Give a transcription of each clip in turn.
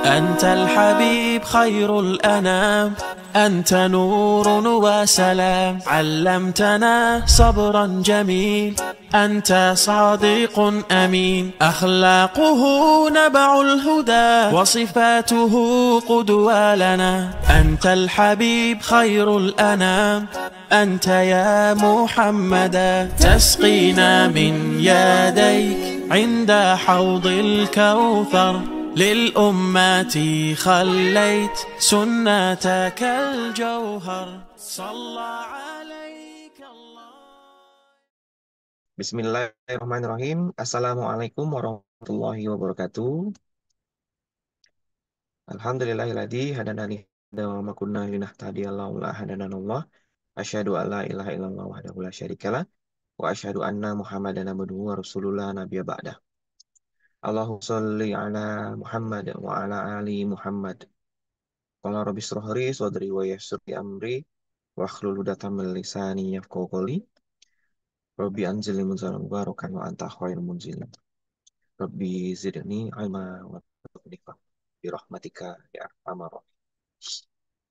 أنت الحبيب خير الأنام، أنت نور وسلام، علمتنا صبرا جميل، أنت صادق أمين، أخلاقه نبع الهدى وصفاته قدوة لنا. أنت الحبيب خير الأنام، أنت يا محمدا، تسقينا من يديك عند حوض الكوثر، للأمة خليت سنتك الجوهر، صلى عليك الله. Bismillahirrahmanirrahim. Assalamualaikum warahmatullahi wabarakatuh. Alhamdulillahilladzi hadanani wa ma kunna linahtadiya laula hadanallah. Asyhadu an la ilaha illallah wahdahu la syarikalah wa asyhadu anna Muhammadan abduhu wa rasulullah nabiyya ba'dah. Allahumma sholli ala Muhammad wa ala ali Muhammad. Qala rabbi shrah li sadri wa yassir li amri wa hlul 'uqdatam min lisani yafqahu qawli. Rabbi anzilni munzalan mubarakan wa anta khairul munzilin. Rabbi zidni ilma wa taqni bi rahmatika ya arhamar rahimin.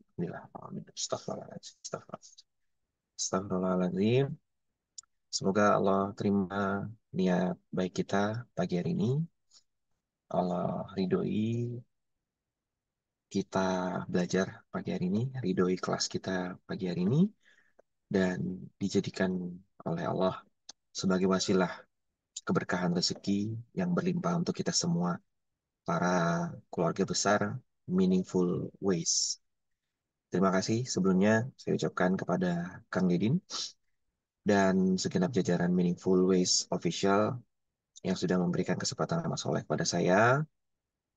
Bismillah. Amin. Astagfirullahaladzim. Astagfirullahaladzim. Semoga Allah terima niat baik kita pagi hari ini. Allah ridhoi kita belajar pagi hari ini, ridhoi kelas kita pagi hari ini, dan dijadikan oleh Allah sebagai wasilah keberkahan rezeki yang berlimpah untuk kita semua, para keluarga besar Meaningful Ways. Terima kasih sebelumnya saya ucapkan kepada Kang Didin dan segenap jajaran Meaningful Ways Official yang sudah memberikan kesempatan amat soleh kepada saya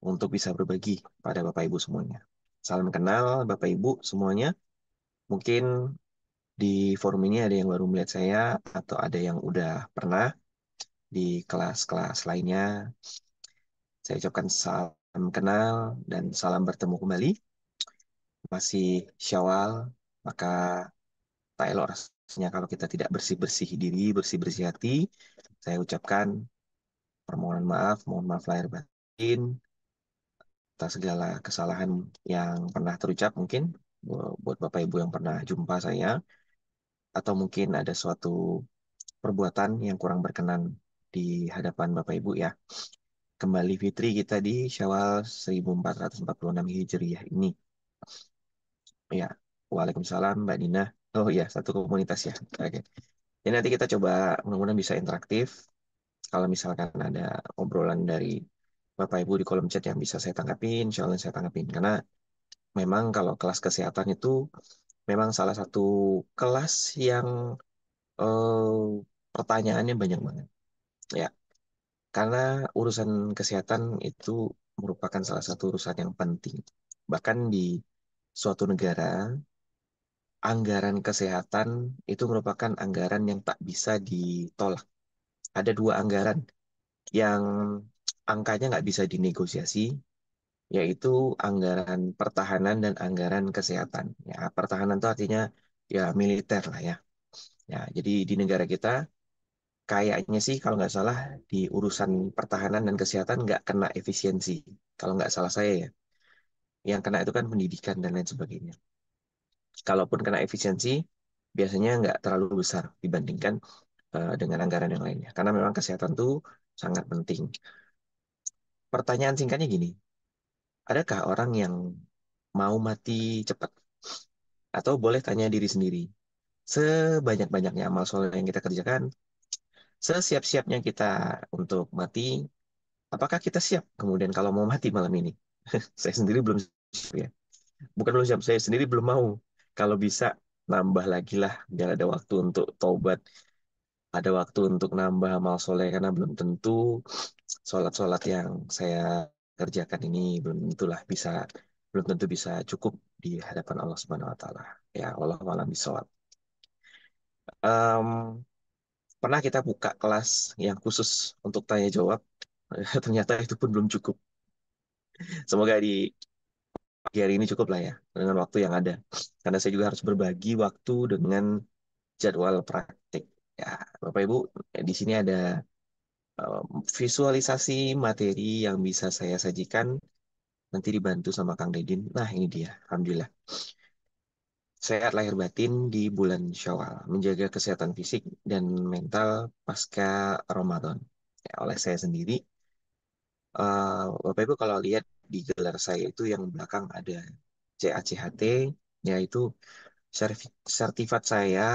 untuk bisa berbagi pada Bapak Ibu semuanya. Salam kenal Bapak Ibu semuanya. Mungkin di forum ini ada yang baru melihat saya atau ada yang udah pernah di kelas-kelas lainnya. Saya ucapkan salam kenal dan salam bertemu kembali. Masih Syawal, maka tak elok rasanya kalau kita tidak bersih-bersih diri, bersih-bersih hati. Saya ucapkan permohonan maaf, mohon maaf lahir batin atas segala kesalahan yang pernah terucap mungkin buat Bapak Ibu yang pernah jumpa saya, atau mungkin ada suatu perbuatan yang kurang berkenan di hadapan Bapak Ibu ya. Kembali fitri kita di Syawal 1446 Hijriah ini. Ya, Waalaikumsalam Mbak Dina. Oh iya, satu komunitas ya. Oke. Jadi nanti kita coba mudah-mudahan bisa interaktif. Kalau misalkan ada obrolan dari Bapak Ibu di kolom chat yang bisa saya tanggapin, insya Allah saya tanggapin. Karena memang kalau kelas kesehatan itu memang salah satu kelas yang pertanyaannya banyak banget. Ya, karena urusan kesehatan itu merupakan salah satu urusan yang penting. Bahkan di suatu negara, anggaran kesehatan itu merupakan anggaran yang tak bisa ditolak. Ada dua anggaran yang angkanya nggak bisa dinegosiasi, yaitu anggaran pertahanan dan anggaran kesehatan. Ya, pertahanan itu artinya ya militer lah ya. Ya, jadi di negara kita kayaknya sih kalau nggak salah di urusan pertahanan dan kesehatan nggak kena efisiensi. Kalau nggak salah saya ya. Yang kena itu kan pendidikan dan lain sebagainya. Kalaupun kena efisiensi, biasanya nggak terlalu besar dibandingkan dengan anggaran yang lainnya. Karena memang kesehatan itu sangat penting. Pertanyaan singkatnya gini, adakah orang yang mau mati cepat? Atau boleh tanya diri sendiri, sebanyak-banyaknya amal soleh yang kita kerjakan, sesiap-siapnya kita untuk mati, apakah kita siap kemudian kalau mau mati malam ini? Saya sendiri belum siap ya. Bukan belum siap, saya sendiri belum mau. Kalau bisa, nambah lagi lah, biar ada waktu untuk taubat, ada waktu untuk nambah amal soleh, karena belum tentu sholat-sholat yang saya kerjakan ini belum tentu bisa cukup di hadapan Allah Subhanahu Wa Taala. Ya Allah malam bisawab. Em, Pernah kita buka kelas yang khusus untuk tanya jawab, ternyata itu pun belum cukup. Semoga di pagi hari ini cukup lah ya dengan waktu yang ada. Karena saya juga harus berbagi waktu dengan jadwal praktik. Ya, Bapak Ibu, di sini ada visualisasi materi yang bisa saya sajikan nanti dibantu sama Kang Dedin. Nah, ini dia. Alhamdulillah. Sehat lahir batin di bulan Syawal. Menjaga kesehatan fisik dan mental pasca Ramadan. Ya, oleh saya sendiri, Bapak Ibu kalau lihat di gelar saya itu yang belakang ada CACHT, yaitu sertifat saya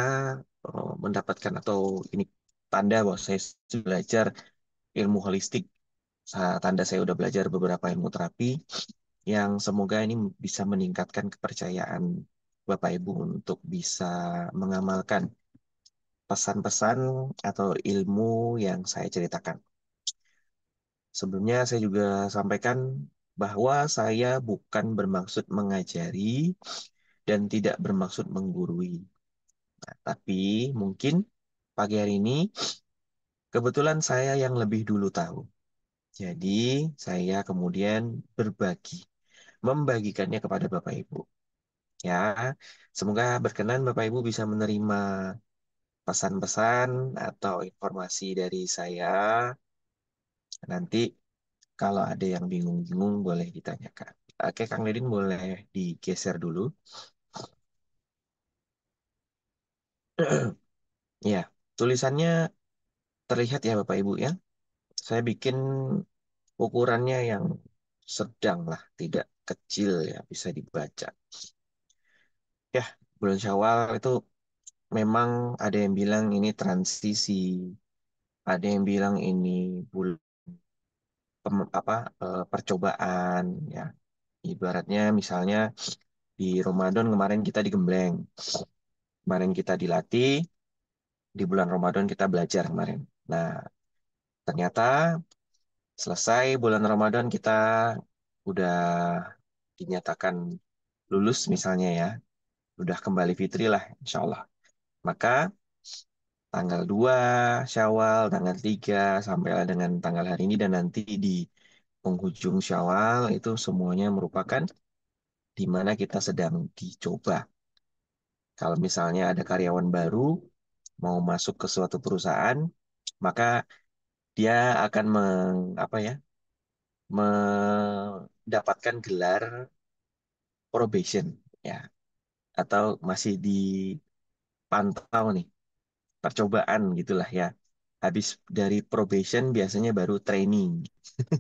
mendapatkan atau ini tanda bahwa saya sudah belajar ilmu holistik. Tanda saya udah belajar beberapa ilmu terapi yang semoga ini bisa meningkatkan kepercayaan Bapak Ibu untuk bisa mengamalkan pesan-pesan atau ilmu yang saya ceritakan. Sebelumnya saya juga sampaikan bahwa saya bukan bermaksud mengajari dan tidak bermaksud menggurui. Nah, tapi mungkin pagi hari ini kebetulan saya yang lebih dulu tahu. Jadi saya kemudian berbagi, membagikannya kepada Bapak Ibu. Ya, semoga berkenan Bapak Ibu bisa menerima pesan-pesan atau informasi dari saya. Nanti kalau ada yang bingung-bingung boleh ditanyakan. Oke, Kang Dedin boleh digeser dulu. Ya, tulisannya terlihat ya Bapak Ibu ya. Saya bikin ukurannya yang sedang lah, tidak kecil ya, bisa dibaca. Ya, bulan Syawal itu memang ada yang bilang ini transisi, ada yang bilang ini bulan percobaan ya. Ibaratnya misalnya di Ramadan kemarin kita digembleng, kemarin kita dilatih, di bulan Ramadan kita belajar kemarin. Nah, ternyata selesai bulan Ramadan kita udah dinyatakan lulus misalnya ya, udah kembali fitri lah insya Allah. Maka tanggal 2 Syawal, tanggal 3 sampai dengan tanggal hari ini dan nanti di penghujung Syawal itu semuanya merupakan di mana kita sedang dicoba. Kalau misalnya ada karyawan baru mau masuk ke suatu perusahaan, maka dia akan apa ya, mendapatkan gelar probation ya, atau masih dipantau nih, percobaan gitulah ya. Habis dari probation biasanya baru training.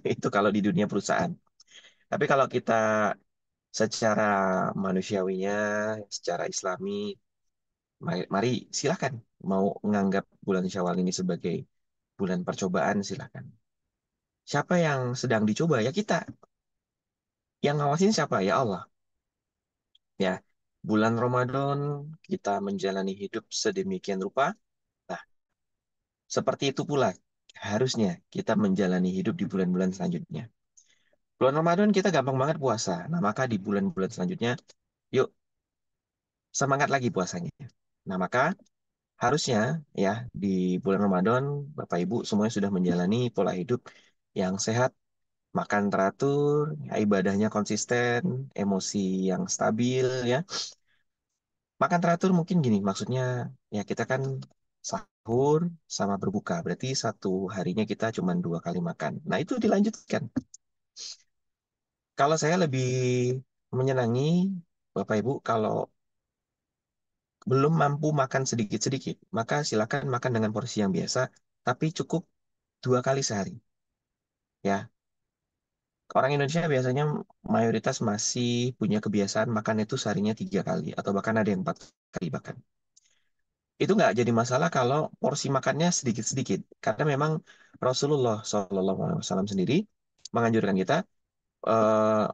Itu kalau di dunia perusahaan. Tapi kalau kita secara manusiawinya, secara Islami, mari silakan mau menganggap bulan Syawal ini sebagai bulan percobaan silakan. Siapa yang sedang dicoba ya kita. Yang ngawasin siapa ya Allah. Ya, bulan Ramadan kita menjalani hidup sedemikian rupa. Nah, seperti itu pula harusnya kita menjalani hidup di bulan-bulan selanjutnya. Bulan Ramadan kita gampang banget puasa. Nah, maka di bulan-bulan selanjutnya, yuk semangat lagi puasanya. Nah, maka harusnya ya di bulan Ramadan Bapak Ibu semuanya sudah menjalani pola hidup yang sehat, makan teratur, ya, ibadahnya konsisten, emosi yang stabil ya. Makan teratur mungkin gini, maksudnya ya kita kan sahur sama berbuka, berarti satu harinya kita cuma 2 kali makan. Nah itu dilanjutkan. Kalau saya lebih menyenangi Bapak Ibu kalau belum mampu makan sedikit-sedikit, maka silakan makan dengan porsi yang biasa, tapi cukup 2 kali sehari. Ya, orang Indonesia biasanya mayoritas masih punya kebiasaan makan itu seharinya 3 kali, atau bahkan ada yang 4 kali bahkan. Itu nggak jadi masalah kalau porsi makannya sedikit-sedikit. Karena memang Rasulullah SAW sendiri menganjurkan kita eh,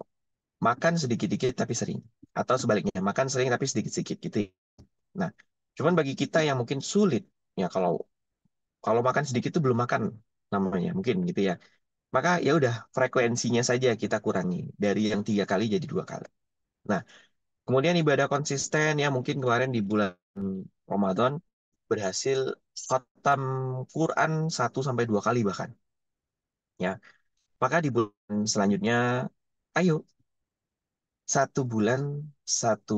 makan sedikit-sedikit tapi sering. Atau sebaliknya, makan sering tapi sedikit-sedikit gitu. Nah, cuman bagi kita yang mungkin sulit, ya kalau kalau makan sedikit itu belum makan namanya, mungkin gitu ya. Maka ya udah frekuensinya saja kita kurangi dari yang 3 kali jadi 2 kali. Nah, kemudian ibadah konsisten ya mungkin kemarin di bulan Ramadan berhasil khatam Quran 1 sampai 2 kali bahkan. Ya, maka di bulan selanjutnya, ayo 1 bulan 1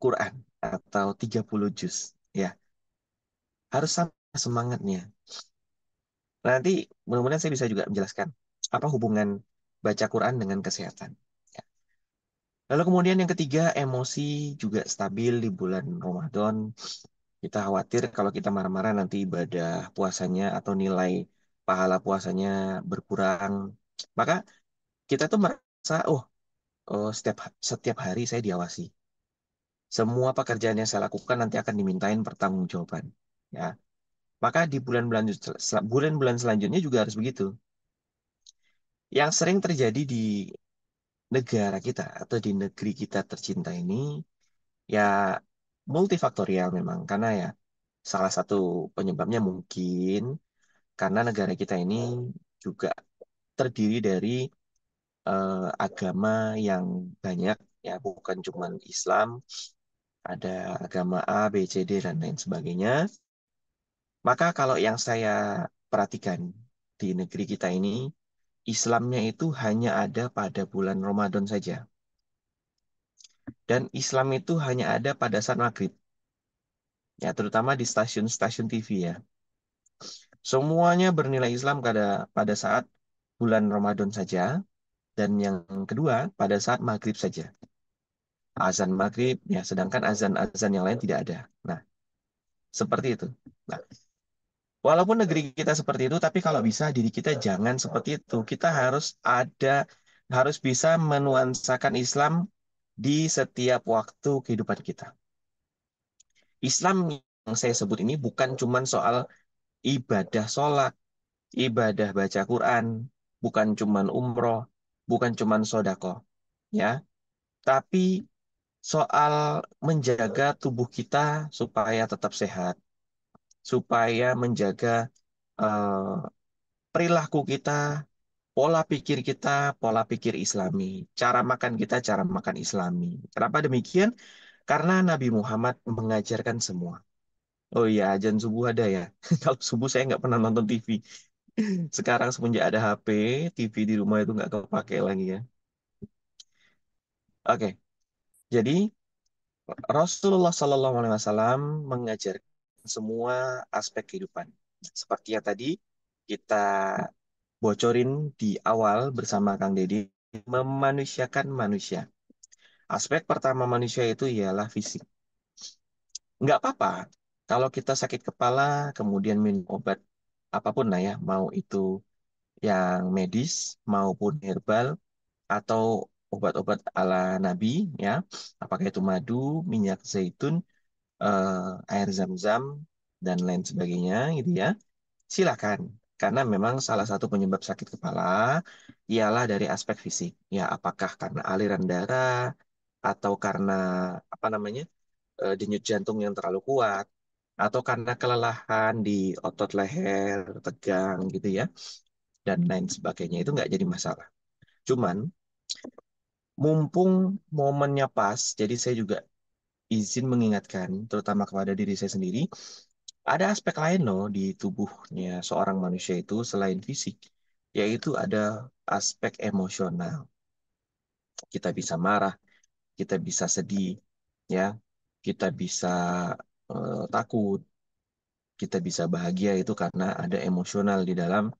Quran atau 30 juz. Ya, harus sama semangatnya. Nah, nanti mudah-mudahan saya bisa juga menjelaskan apa hubungan baca Quran dengan kesehatan. Lalu kemudian yang ketiga, emosi juga stabil di bulan Ramadan. Kita khawatir kalau kita marah-marah nanti ibadah puasanya atau nilai pahala puasanya berkurang. Maka kita tuh merasa, setiap setiap hari saya diawasi. Semua pekerjaan yang saya lakukan nanti akan dimintain pertanggungjawaban. Ya, maka di bulan-bulan selanjutnya juga harus begitu. Yang sering terjadi di negara kita atau di negeri kita tercinta ini ya multifaktorial memang karena ya salah satu penyebabnya mungkin karena negara kita ini juga terdiri dari agama yang banyak ya bukan cuma Islam, ada agama A, B, C, D dan lain sebagainya. Maka kalau yang saya perhatikan di negeri kita ini Islamnya itu hanya ada pada bulan Ramadan saja. Dan Islam itu hanya ada pada saat maghrib. Ya, terutama di stasiun-stasiun TV ya. Semuanya bernilai Islam pada saat bulan Ramadan saja. Dan yang kedua, pada saat maghrib saja. Azan maghrib, ya, sedangkan azan-azan yang lain tidak ada. Nah, seperti itu. Nah, walaupun negeri kita seperti itu, tapi kalau bisa diri kita jangan seperti itu. Kita harus bisa menuansakan Islam di setiap waktu kehidupan kita. Islam yang saya sebut ini bukan cuma soal ibadah sholat, ibadah baca Quran, bukan cuman umroh, bukan cuman sodako, ya, tapi soal menjaga tubuh kita supaya tetap sehat, supaya menjaga eh, perilaku kita, pola pikir Islami, cara makan kita, cara makan Islami. Kenapa demikian? Karena Nabi Muhammad mengajarkan semua. Oh iya, azan subuh ada ya. Kalau subuh saya nggak pernah nonton TV. Sekarang semenjak ada HP, TV di rumah itu nggak kepake lagi ya. Oke, jadi Rasulullah Shallallahu Alaihi Wasallam mengajar semua aspek kehidupan. Seperti yang tadi kita bocorin di awal bersama Kang Deddy, memanusiakan manusia. Aspek pertama manusia itu ialah fisik. Nggak apa-apa kalau kita sakit kepala, kemudian minum obat apapun lah ya, mau itu yang medis maupun herbal atau obat-obat ala Nabi ya, apakah itu madu, minyak zaitun, air zam-zam dan lain sebagainya gitu ya. Silakan. Karena memang salah satu penyebab sakit kepala ialah dari aspek fisik. Ya, apakah karena aliran darah atau karena apa namanya? Denyut jantung yang terlalu kuat atau karena kelelahan di otot leher, tegang gitu ya dan lain sebagainya itu nggak jadi masalah. Cuman mumpung momennya pas, jadi saya juga izin mengingatkan, terutama kepada diri saya sendiri, ada aspek lain loh di tubuhnya seorang manusia itu selain fisik, yaitu ada aspek emosional. Kita bisa marah, kita bisa sedih, ya, kita bisa takut, kita bisa bahagia itu karena ada emosional di dalam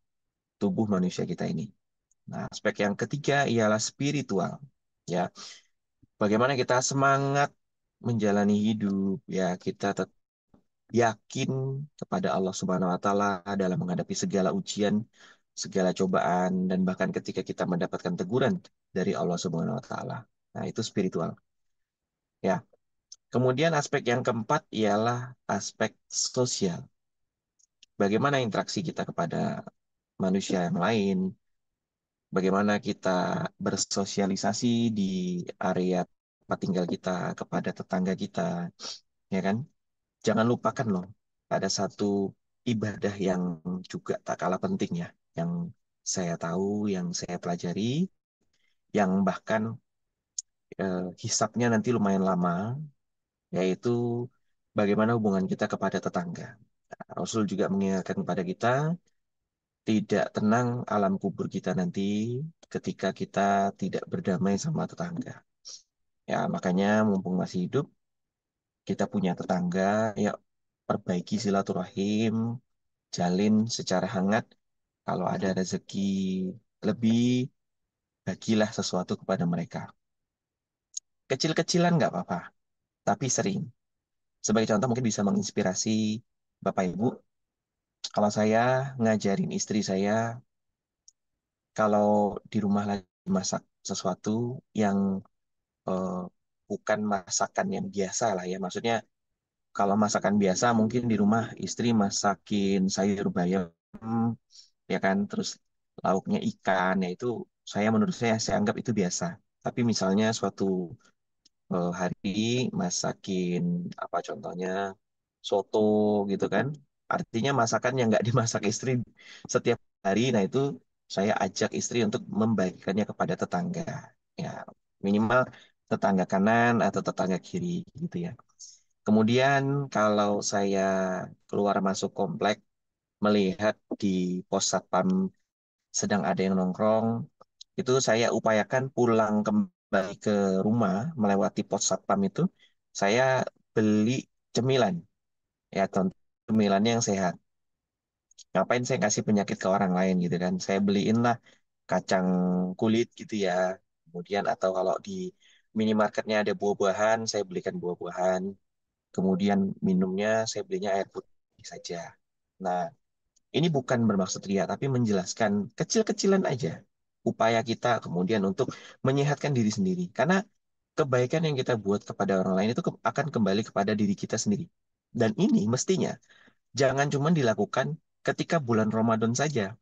tubuh manusia kita ini. Nah, aspek yang ketiga ialah spiritual. Ya, bagaimana kita semangat menjalani hidup, ya kita tetap yakin kepada Allah Subhanahu wa taala dalam menghadapi segala ujian, segala cobaan dan bahkan ketika kita mendapatkan teguran dari Allah Subhanahu wa taala. Nah, itu spiritual. Ya. Kemudian aspek yang keempat ialah aspek sosial. Bagaimana interaksi kita kepada manusia yang lain, bagaimana kita bersosialisasi di area tempat tinggal kita kepada tetangga kita, ya kan? Jangan lupakan loh, ada satu ibadah yang juga tak kalah penting ya, yang saya tahu, yang saya pelajari, yang bahkan hisapnya nanti lumayan lama, yaitu bagaimana hubungan kita kepada tetangga. Rasul juga mengingatkan kepada kita, tidak tenang alam kubur kita nanti ketika kita tidak berdamai sama tetangga. Ya, makanya mumpung masih hidup, kita punya tetangga, ya perbaiki silaturahim, jalin secara hangat. Kalau ada rezeki lebih, bagilah sesuatu kepada mereka. Kecil-kecilan nggak apa-apa, tapi sering. Sebagai contoh mungkin bisa menginspirasi Bapak Ibu. Kalau saya ngajarin istri saya, kalau di rumah lagi masak sesuatu yang eh, bukan masakan yang biasa lah ya. Maksudnya kalau masakan biasa mungkin di rumah istri masakin sayur bayam, ya kan, terus lauknya ikan, ya itu menurut saya anggap itu biasa. Tapi misalnya suatu hari masakin apa contohnya soto gitu kan, artinya masakan yang nggak dimasak istri setiap hari. Nah itu saya ajak istri untuk membagikannya kepada tetangga, ya minimal tetangga kanan atau tetangga kiri gitu ya. Kemudian kalau saya keluar masuk komplek melihat di pos satpam sedang ada yang nongkrong, itu saya upayakan pulang kembali ke rumah melewati pos satpam itu, saya beli cemilan, ya cemilannya yang sehat. Ngapain saya kasih penyakit ke orang lain gitu kan? Saya beliin lah kacang kulit gitu ya. Kemudian atau kalau di minimarketnya ada buah-buahan, saya belikan buah-buahan. Kemudian minumnya saya belinya air putih saja. Nah, ini bukan bermaksud ria, tapi menjelaskan kecil-kecilan aja upaya kita kemudian untuk menyehatkan diri sendiri. Karena kebaikan yang kita buat kepada orang lain itu akan kembali kepada diri kita sendiri. Dan ini mestinya jangan cuma dilakukan ketika bulan Ramadan saja.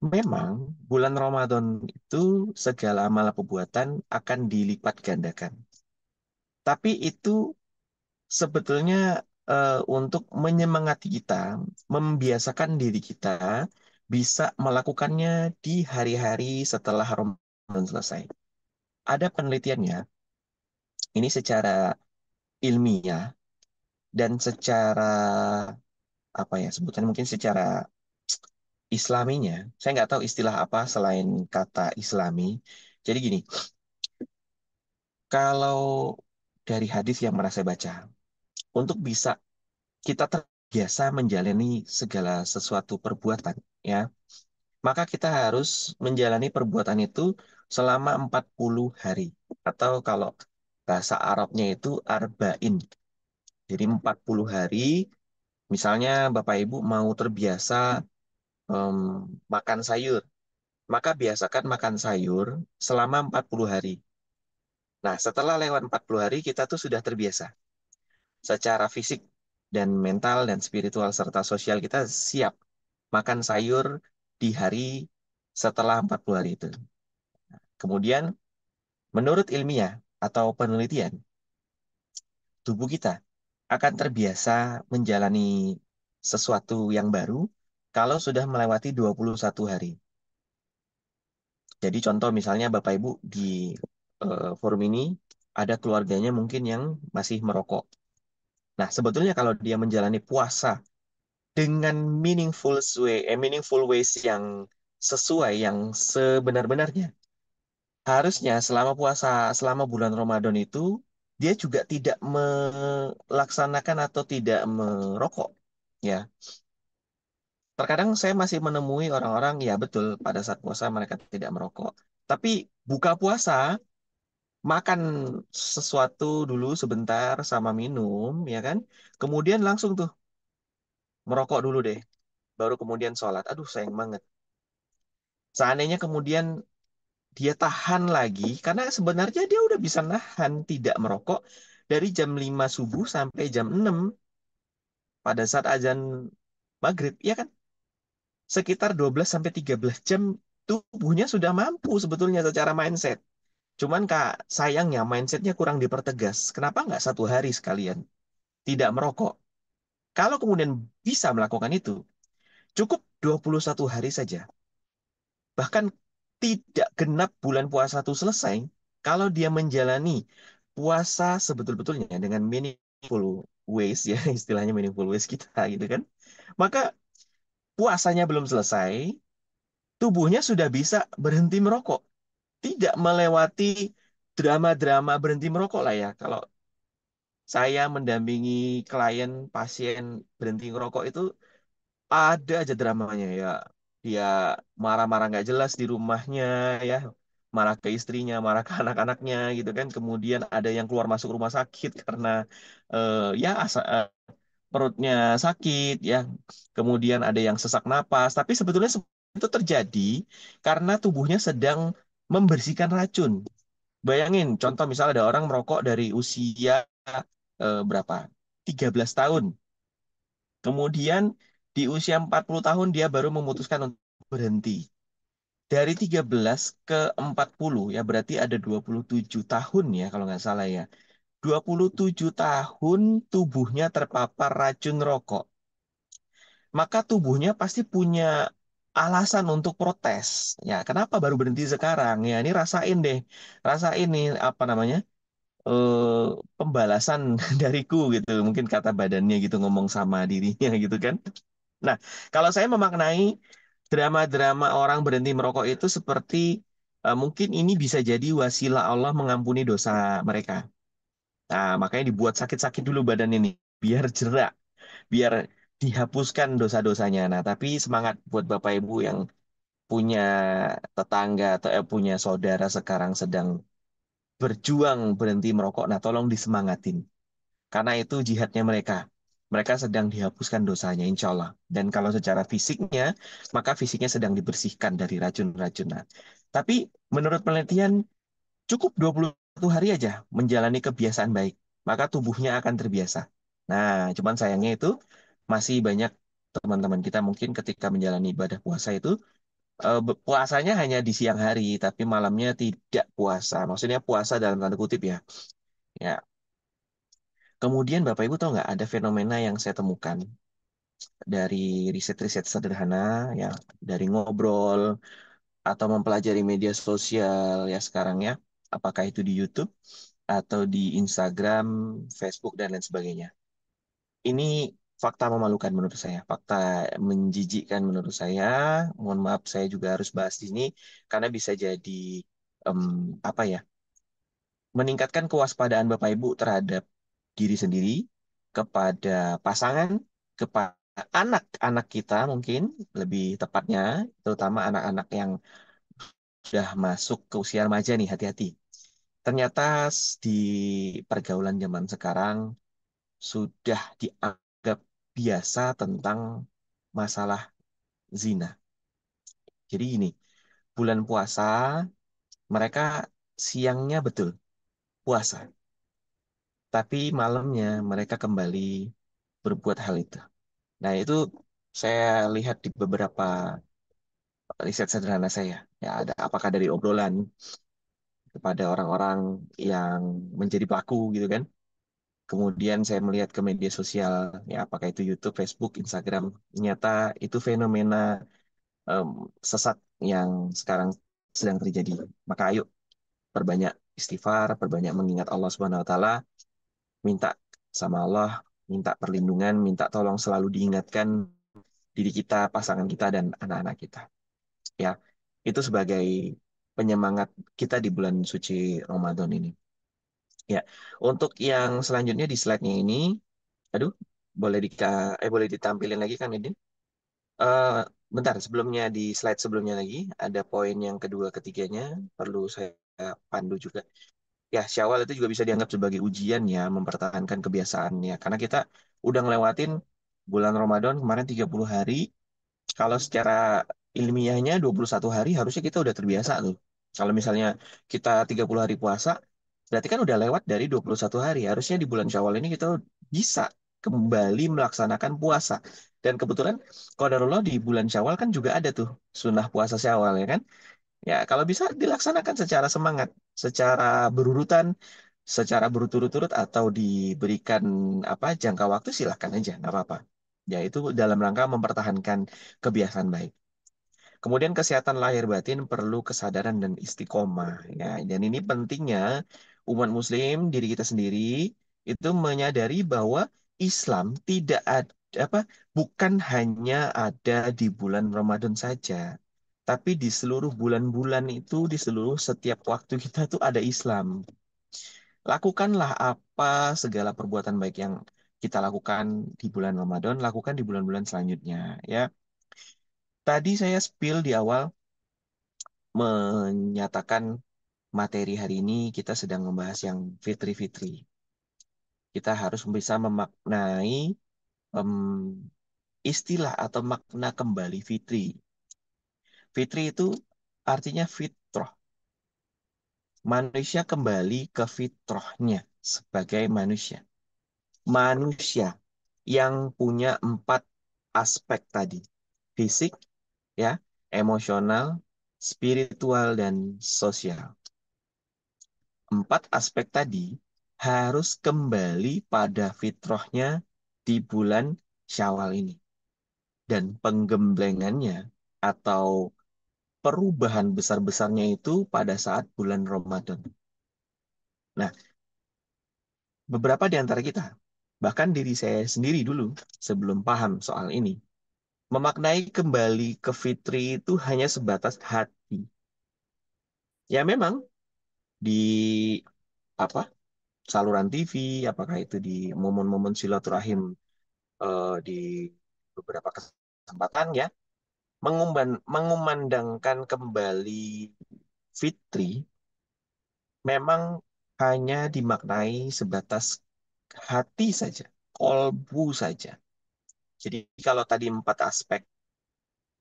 Memang bulan Ramadan itu segala amal perbuatan akan dilipat gandakan. Tapi itu sebetulnya untuk menyemangati kita, membiasakan diri kita bisa melakukannya di hari-hari setelah Ramadan selesai. Ada penelitiannya, ini secara ilmiah dan secara apa ya sebutannya mungkin secara Islaminya, saya nggak tahu istilah apa selain kata Islami. Jadi gini, kalau dari hadis yang pernah saya baca, untuk bisa kita terbiasa menjalani segala sesuatu perbuatan, ya, maka kita harus menjalani perbuatan itu selama 40 hari. Atau kalau bahasa Arabnya itu arba'in. Jadi 40 hari, misalnya Bapak Ibu mau terbiasa em, makan sayur, maka biasakan makan sayur selama 40 hari. Nah, setelah lewat 40 hari, kita tuh sudah terbiasa. Secara fisik dan mental dan spiritual serta sosial kita siap makan sayur di hari setelah 40 hari itu. Kemudian, menurut ilmiah atau penelitian, tubuh kita akan terbiasa menjalani sesuatu yang baru kalau sudah melewati 21 hari. Jadi contoh misalnya Bapak Ibu di forum ini ada keluarganya mungkin yang masih merokok. Nah, sebetulnya kalau dia menjalani puasa dengan meaningful ways yang sesuai, yang sebenar-benarnya, harusnya selama puasa, selama bulan Ramadan itu, dia juga tidak melaksanakan atau tidak merokok. Ya, terkadang saya masih menemui orang-orang, ya betul, pada saat puasa mereka tidak merokok. Tapi buka puasa, makan sesuatu dulu sebentar sama minum, ya kan? Kemudian langsung tuh merokok dulu deh, baru kemudian sholat. Aduh, sayang banget. Seandainya kemudian dia tahan lagi, karena sebenarnya dia udah bisa nahan tidak merokok dari jam 5 subuh sampai jam 6 pada saat azan maghrib, ya kan? Sekitar 12 sampai 13 jam tubuhnya sudah mampu sebetulnya secara mindset. Cuman Kak, sayangnya mindsetnya kurang dipertegas. Kenapa nggak satu hari sekalian tidak merokok? Kalau kemudian bisa melakukan itu, cukup 21 hari saja. Bahkan tidak genap bulan puasa itu selesai, kalau dia menjalani puasa sebetul-betulnya dengan meaningful ways ya, istilahnya meaningful ways kita gitu kan. Maka puasanya belum selesai, tubuhnya sudah bisa berhenti merokok. Tidak melewati drama-drama berhenti merokok lah ya. Kalau saya mendampingi klien pasien berhenti ngerokok itu ada aja dramanya ya. Dia marah-marah nggak jelas di rumahnya ya, marah ke istrinya, marah ke anak-anaknya gitu kan. Kemudian ada yang keluar masuk rumah sakit karena ya perutnya sakit ya. Kemudian ada yang sesak napas. Tapi sebetulnya itu terjadi karena tubuhnya sedang membersihkan racun. Bayangin, contoh misal ada orang merokok dari usia berapa? 13 tahun. Kemudian di usia 40 tahun dia baru memutuskan untuk berhenti. Dari 13 ke 40 ya berarti ada 27 tahun ya kalau nggak salah ya. 27 tahun tubuhnya terpapar racun rokok. Maka tubuhnya pasti punya alasan untuk protes. Ya, kenapa baru berhenti sekarang? Ya, ini rasain deh. Rasain nih apa namanya? Pembalasan dariku gitu. Mungkin kata badannya gitu ngomong sama dirinya gitu kan. Nah, kalau saya memaknai drama-drama orang berhenti merokok itu seperti mungkin ini bisa jadi wasilah Allah mengampuni dosa mereka. Nah, makanya dibuat sakit-sakit dulu badan ini biar jerak, biar dihapuskan dosa-dosanya. Nah, tapi semangat buat Bapak Ibu yang punya tetangga atau punya saudara sekarang sedang berjuang berhenti merokok. Nah, tolong disemangatin. Karena itu jihadnya mereka. Mereka sedang dihapuskan dosanya, insya Allah. Dan kalau secara fisiknya, maka fisiknya sedang dibersihkan dari racun-racunan. Tapi menurut penelitian, cukup 21 hari aja menjalani kebiasaan baik. Maka tubuhnya akan terbiasa. Nah, cuman sayangnya itu masih banyak teman-teman kita mungkin ketika menjalani ibadah puasa itu, puasanya hanya di siang hari, tapi malamnya tidak puasa. Maksudnya puasa dalam tanda kutip ya. Ya, kemudian Bapak Ibu tahu nggak ada fenomena yang saya temukan dari riset-riset sederhana ya, dari ngobrol atau mempelajari media sosial ya sekarang ya, apakah itu di YouTube atau di Instagram, Facebook dan lain sebagainya. Ini fakta memalukan menurut saya, fakta menjijikkan menurut saya. Mohon maaf saya juga harus bahas di sini karena bisa jadi em, apa ya, meningkatkan kewaspadaan Bapak Ibu terhadap diri sendiri, kepada pasangan, kepada anak-anak kita mungkin lebih tepatnya, terutama anak-anak yang sudah masuk ke usia remaja nih, hati-hati. Ternyata di pergaulan zaman sekarang sudah dianggap biasa tentang masalah zina. Jadi gini, bulan puasa mereka siangnya betul puasa, tapi malamnya mereka kembali berbuat hal itu. Nah, itu saya lihat di beberapa riset sederhana saya. Ya, ada apakah dari obrolan kepada orang-orang yang menjadi pelaku gitu kan. Kemudian saya melihat ke media sosial, ya apakah itu YouTube, Facebook, Instagram. Ternyata itu fenomena em, sesat yang sekarang sedang terjadi. Maka ayo perbanyak istighfar, perbanyak mengingat Allah Subhanahu wa taala, minta sama Allah, minta perlindungan, minta tolong selalu diingatkan diri kita, pasangan kita dan anak-anak kita. Ya, itu sebagai penyemangat kita di bulan suci Ramadan ini. Ya, untuk yang selanjutnya di slide-nya ini, aduh, boleh ditampilin lagi kan ini? Eh, Bentar, sebelumnya di slide sebelumnya lagi ada poin yang kedua ketiganya perlu saya pandu juga. Ya, Syawal itu juga bisa dianggap sebagai ujian ya, mempertahankan kebiasaannya. Karena kita udah ngelewatin bulan Ramadan kemarin 30 hari. Kalau secara ilmiahnya 21 hari harusnya kita udah terbiasa tuh. Kalau misalnya kita 30 hari puasa, berarti kan udah lewat dari 21 hari. Harusnya di bulan Syawal ini kita bisa kembali melaksanakan puasa. Dan kebetulan qadarullah di bulan Syawal kan juga ada tuh sunnah puasa Syawal ya kan. Ya, kalau bisa dilaksanakan secara semangat, secara berurutan, secara berturut-turut atau diberikan apa jangka waktu silahkan aja, nggak apa-apa. Ya, itu dalam rangka mempertahankan kebiasaan baik. Kemudian kesehatan lahir batin perlu kesadaran dan istiqomah. Ya, dan ini pentingnya umat muslim, diri kita sendiri, itu menyadari bahwa Islam tidak ada apa bukan hanya ada di bulan Ramadan saja, tapi di seluruh bulan-bulan itu, di seluruh setiap waktu kita tuh ada Islam. Lakukanlah apa segala perbuatan baik yang kita lakukan di bulan Ramadan, lakukan di bulan-bulan selanjutnya, ya. Tadi saya spill di awal menyatakan materi hari ini kita sedang membahas yang fitri-fitri. Kita harus bisa memaknai em, istilah atau makna kembali fitri. Fitri itu artinya fitrah. Manusia kembali ke fitrahnya sebagai manusia. Manusia yang punya 4 aspek tadi. Fisik, ya, emosional, spiritual, dan sosial. 4 aspek tadi harus kembali pada fitrahnya di bulan Syawal ini. Dan penggemblengannya atau perubahan besar-besarnya itu pada saat bulan Ramadan. Nah, beberapa di antara kita, bahkan diri saya sendiri dulu sebelum paham soal ini, memaknai kembali ke fitri itu hanya sebatas hati. Ya memang di apa saluran TV, apakah itu di momen-momen silaturahim di beberapa kesempatan ya, mengumandangkan kembali fitri memang hanya dimaknai sebatas hati saja, kolbu saja. Jadi kalau tadi 4 aspek,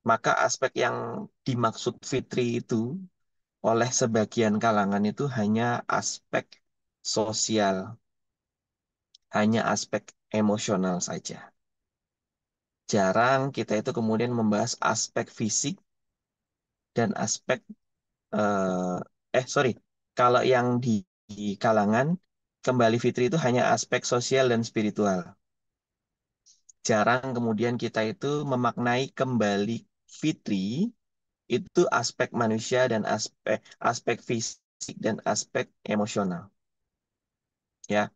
maka aspek yang dimaksud fitri itu oleh sebagian kalangan itu hanya aspek sosial, hanya aspek emosional saja. Jarang kita itu kemudian membahas aspek fisik dan aspek sorry, kalau yang di kalangan kembali fitri itu hanya aspek sosial dan spiritual. Jarang kemudian kita itu memaknai kembali fitri itu aspek manusia dan aspek aspek fisik dan aspek emosional. Ya,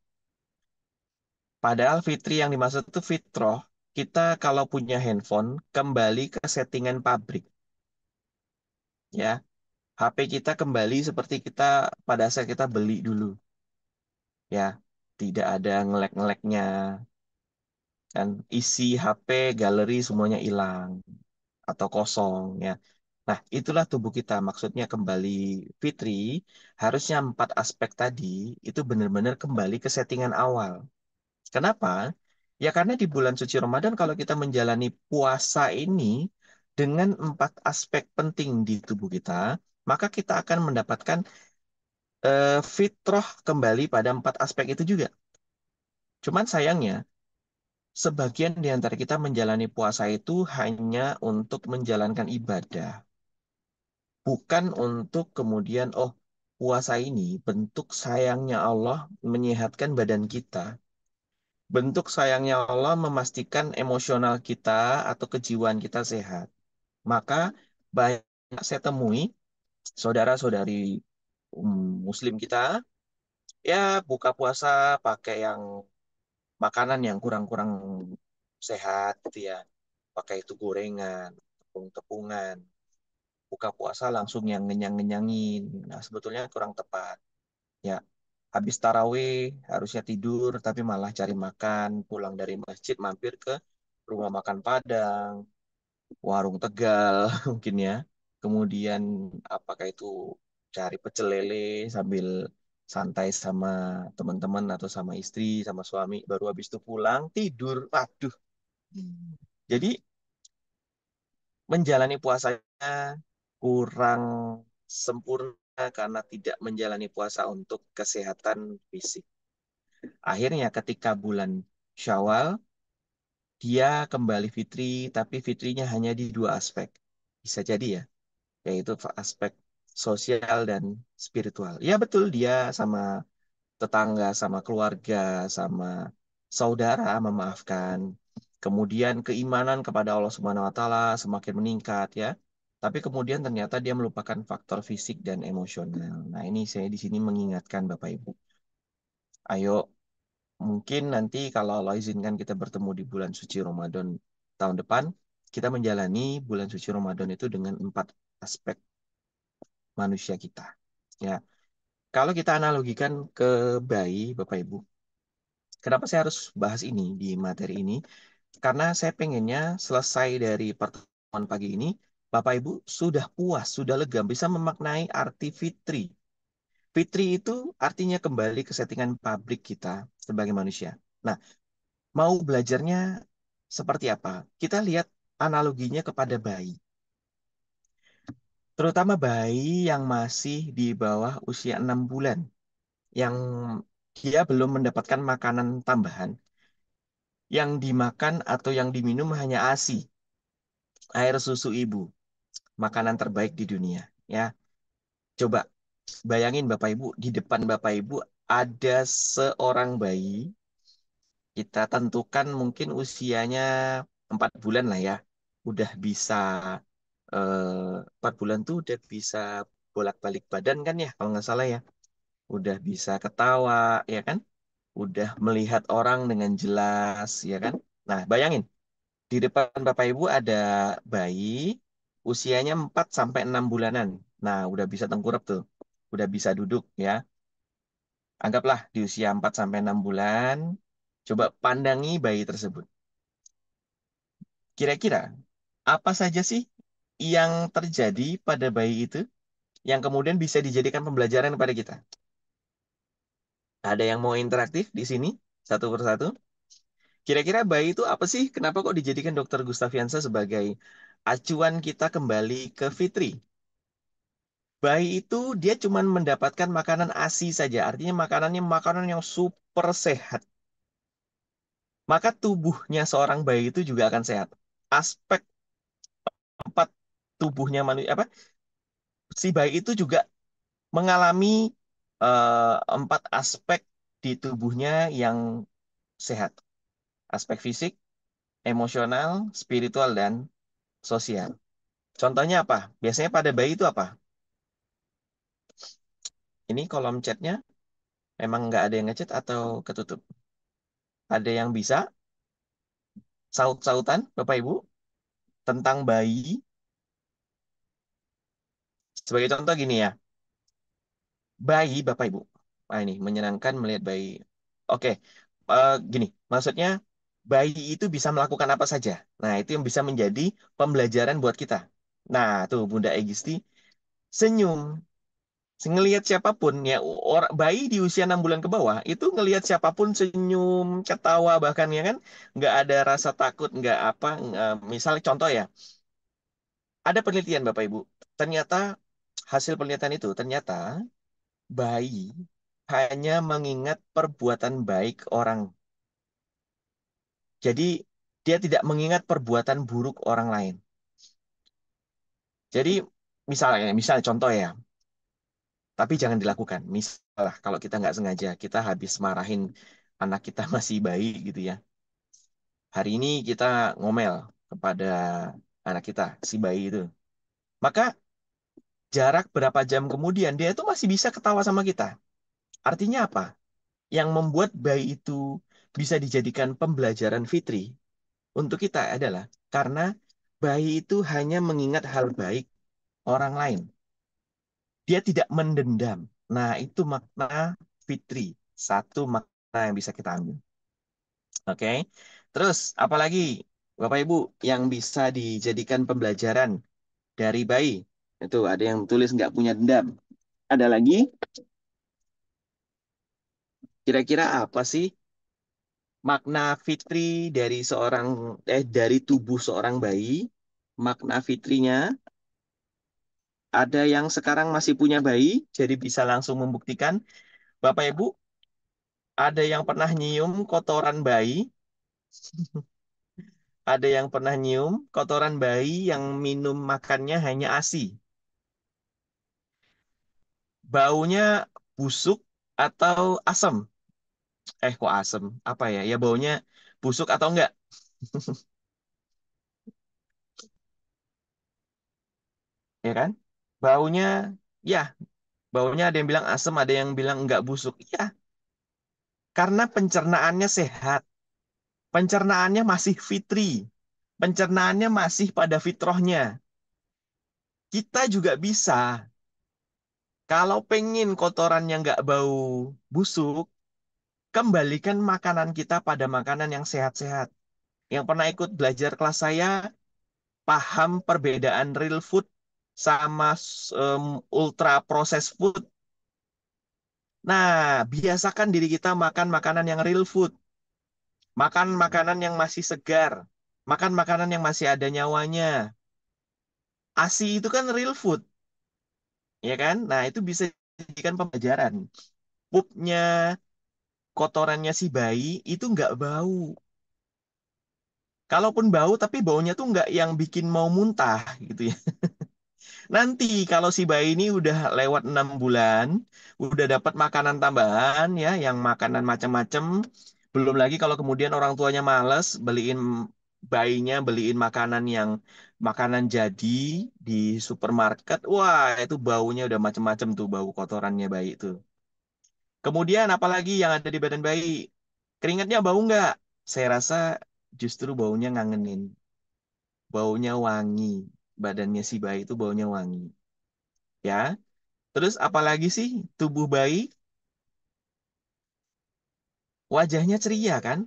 padahal fitri yang dimaksud itu fitroh. Kita kalau punya handphone kembali ke settingan pabrik. Ya, HP kita kembali seperti kita pada saat kita beli dulu. Ya, tidak ada ngelek-ngeleknya. Dan isi HP, galeri semuanya hilang atau kosong ya. Nah, itulah tubuh kita. Maksudnya kembali fitri, harusnya 4 aspek tadi itu benar-benar kembali ke settingan awal. Kenapa? Ya karena di bulan suci Ramadan kalau kita menjalani puasa ini dengan 4 aspek penting di tubuh kita, maka kita akan mendapatkan fitrah kembali pada 4 aspek itu juga. Cuman sayangnya, sebagian di antara kita menjalani puasa itu hanya untuk menjalankan ibadah. Bukan untuk kemudian, oh, puasa ini bentuk sayangnya Allah menyehatkan badan kita. Bentuk sayangnya Allah memastikan emosional kita atau kejiwaan kita sehat. Maka banyak saya temui saudara-saudari Muslim kita, ya buka puasa pakai yang makanan yang kurang-kurang sehat gitu ya. Pakai itu gorengan, tepung-tepungan. Buka puasa langsung yang ngenyang-ngenyangin. Nah, sebetulnya kurang tepat. Ya, habis tarawih harusnya tidur, tapi malah cari makan, pulang dari masjid mampir ke rumah makan Padang, warung Tegal mungkin ya. Kemudian apakah itu cari pecel lele sambil santai sama teman-teman atau sama istri, sama suami, baru habis itu pulang tidur. Waduh. Jadi menjalani puasanya kurang sempurna karena tidak menjalani puasa untuk kesehatan fisik. Akhirnya ketika bulan Syawal, dia kembali fitri, tapi fitrinya hanya di 2 aspek. Bisa jadi ya, yaitu aspek sosial dan spiritual. Ya betul, dia sama tetangga, sama keluarga, sama saudara memaafkan. Kemudian keimanan kepada Allah Subhanahu wa taala semakin meningkat ya. Tapi kemudian ternyata dia melupakan faktor fisik dan emosional. Nah, ini saya di sini mengingatkan Bapak Ibu. Ayo, mungkin nanti kalau Allah izinkan kita bertemu di bulan suci Ramadan tahun depan, kita menjalani bulan suci Ramadan itu dengan 4 aspek manusia kita. Ya, kalau kita analogikan ke bayi, Bapak Ibu, kenapa saya harus bahas ini di materi ini? Karena saya pengennya selesai dari pertemuan pagi ini, Bapak Ibu sudah puas, sudah lega, bisa memaknai arti fitri. Fitri itu artinya kembali ke settingan pabrik kita sebagai manusia. Nah, mau belajarnya seperti apa? Kita lihat analoginya kepada bayi. Terutama bayi yang masih di bawah usia 6 bulan. Yang dia belum mendapatkan makanan tambahan. Yang dimakan atau yang diminum hanya ASI, air susu ibu. Makanan terbaik di dunia. Ya, coba bayangin Bapak Ibu, di depan Bapak Ibu ada seorang bayi. Kita tentukan mungkin usianya 4 bulan lah ya. Udah bisa 4 bulan tuh udah bisa bolak-balik badan kan ya kalau nggak salah ya. Udah bisa ketawa ya kan. Udah melihat orang dengan jelas ya kan. Nah bayangin di depan Bapak Ibu ada bayi usianya 4 sampai 6 bulanan. Nah udah bisa tengkurap tuh. Udah bisa duduk ya. Anggaplah di usia 4 sampai 6 bulan. Coba pandangi bayi tersebut. Kira-kira apa saja sih yang terjadi pada bayi itu yang kemudian bisa dijadikan pembelajaran kepada kita? Ada yang mau interaktif di sini satu persatu? Kira-kira bayi itu apa sih? Kenapa kok dijadikan Dokter Gustaviansa sebagai acuan kita kembali ke Fitri? Bayi itu dia cuma mendapatkan makanan ASI saja, artinya makanannya makanan yang super sehat. Maka tubuhnya seorang bayi itu juga akan sehat. Aspek empat tubuhnya manusia apa? Si bayi itu juga mengalami empat aspek di tubuhnya yang sehat. Aspek fisik, emosional, spiritual, dan sosial. Contohnya apa? Biasanya pada bayi itu apa? Ini kolom chatnya memang nggak ada yang ngechat atau ketutup? Ada yang bisa saut-sautan, Bapak Ibu, tentang bayi? Sebagai contoh gini ya, bayi Bapak Ibu. Wah ini menyenangkan melihat bayi. Oke, gini, maksudnya bayi itu bisa melakukan apa saja. Nah, itu yang bisa menjadi pembelajaran buat kita. Nah, tuh Bunda Egisti senyum. Ngelihat siapapun ya orang bayi di usia 6 bulan ke bawah itu ngelihat siapapun senyum, ketawa bahkan ya kan nggak ada rasa takut, nggak apa. Misalnya contoh ya, ada penelitian Bapak Ibu. Ternyata hasil penelitian itu ternyata bayi hanya mengingat perbuatan baik orang. Jadi dia tidak mengingat perbuatan buruk orang lain. Jadi misalnya contoh ya, tapi jangan dilakukan. Misalnya kalau kita nggak sengaja, kita habis marahin anak kita masih bayi gitu ya. Hari ini kita ngomel kepada anak kita, si bayi itu. Maka jarak berapa jam kemudian dia itu masih bisa ketawa sama kita. Artinya apa? Yang membuat bayi itu bisa dijadikan pembelajaran fitri untuk kita adalah karena bayi itu hanya mengingat hal baik orang lain. Dia tidak mendendam. Nah, itu makna fitri. Satu makna yang bisa kita ambil. Oke. Terus, apalagi Bapak Ibu yang bisa dijadikan pembelajaran dari bayi? Itu ada yang tulis nggak punya dendam. Ada lagi? Kira-kira apa sih makna fitri dari dari tubuh seorang bayi? Makna fitrinya ada yang sekarang masih punya bayi, jadi bisa langsung membuktikan. Bapak Ibu, ada yang pernah nyium kotoran bayi? Ada yang pernah nyium kotoran bayi yang minum makannya hanya ASI? Baunya busuk atau asam? Kok asam? Apa ya? Ya baunya busuk atau enggak? Ya kan? Baunya, ya, baunya ada yang bilang asam, ada yang bilang enggak busuk. Ya, karena pencernaannya sehat. Pencernaannya masih fitri. Pencernaannya masih pada fitrohnya. Kita juga bisa. Kalau pengen kotorannya nggak bau busuk, kembalikan makanan kita pada makanan yang sehat-sehat. Yang pernah ikut belajar kelas saya, paham perbedaan real food sama ultra processed food. Nah, biasakan diri kita makan makanan yang real food, makan makanan yang masih segar, makan makanan yang masih ada nyawanya. ASI itu kan real food, ya kan? Nah, itu bisa dijadikan pembelajaran. Pupnya, kotorannya si bayi itu nggak bau. Kalaupun bau, tapi baunya tuh nggak yang bikin mau muntah gitu ya. Nanti kalau si bayi ini udah lewat 6 bulan, udah dapat makanan tambahan ya, yang makanan macam-macam. Belum lagi kalau kemudian orang tuanya males beliin bayinya, beliin makanan yang makanan jadi di supermarket. Wah, itu baunya udah macam-macam tuh, bau kotorannya bayi itu. Kemudian apalagi yang ada di badan bayi? Keringatnya bau nggak? Saya rasa justru baunya ngangenin. Baunya wangi. Badannya si bayi itu baunya wangi. Ya. Terus apalagi sih tubuh bayi? Wajahnya ceria kan?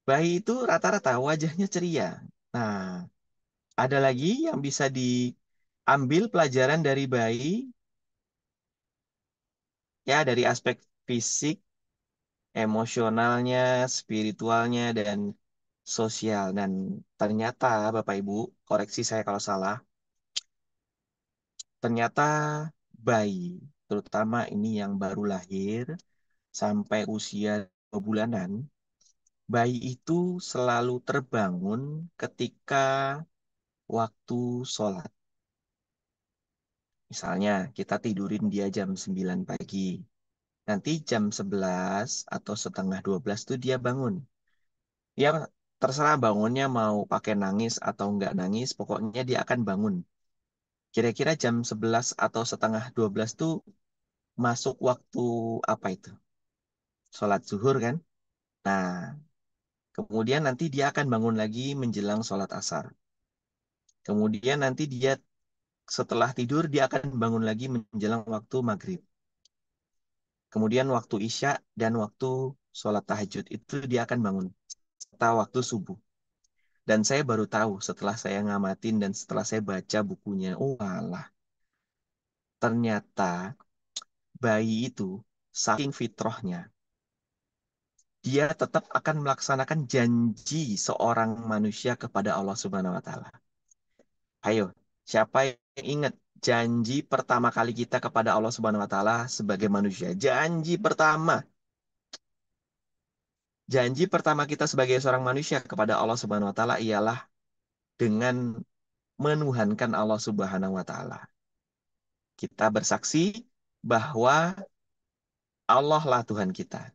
Bayi itu rata-rata wajahnya ceria. Nah, ada lagi yang bisa diambil pelajaran dari bayi, ya dari aspek fisik, emosionalnya, spiritualnya, dan sosial. Dan ternyata, Bapak Ibu, koreksi saya kalau salah, ternyata bayi, terutama ini yang baru lahir, sampai usia 2 bulanan, bayi itu selalu terbangun ketika waktu sholat. Misalnya, kita tidurin dia jam 9 pagi. Nanti jam 11 atau setengah 12 tuh dia bangun. Ya, terserah bangunnya mau pakai nangis atau nggak nangis, pokoknya dia akan bangun. Kira-kira jam 11 atau setengah 12 tuh masuk waktu apa itu? Sholat zuhur kan? Nah, kemudian nanti dia akan bangun lagi menjelang sholat asar. Kemudian nanti dia setelah tidur dia akan bangun lagi menjelang waktu maghrib. Kemudian waktu isya dan waktu sholat tahajud itu dia akan bangun. Serta waktu subuh. Dan saya baru tahu setelah saya ngamatin dan setelah saya baca bukunya. Oh alah, ternyata bayi itu saking fitrahnya. Dia tetap akan melaksanakan janji seorang manusia kepada Allah Subhanahu wa Ta'ala. Ayo, siapa yang ingat janji pertama kali kita kepada Allah Subhanahu wa Ta'ala sebagai manusia? Janji pertama. Janji pertama kita sebagai seorang manusia kepada Allah Subhanahu wa Ta'ala ialah dengan menuhankan Allah Subhanahu wa Ta'ala. Kita bersaksi bahwa Allah lah Tuhan kita.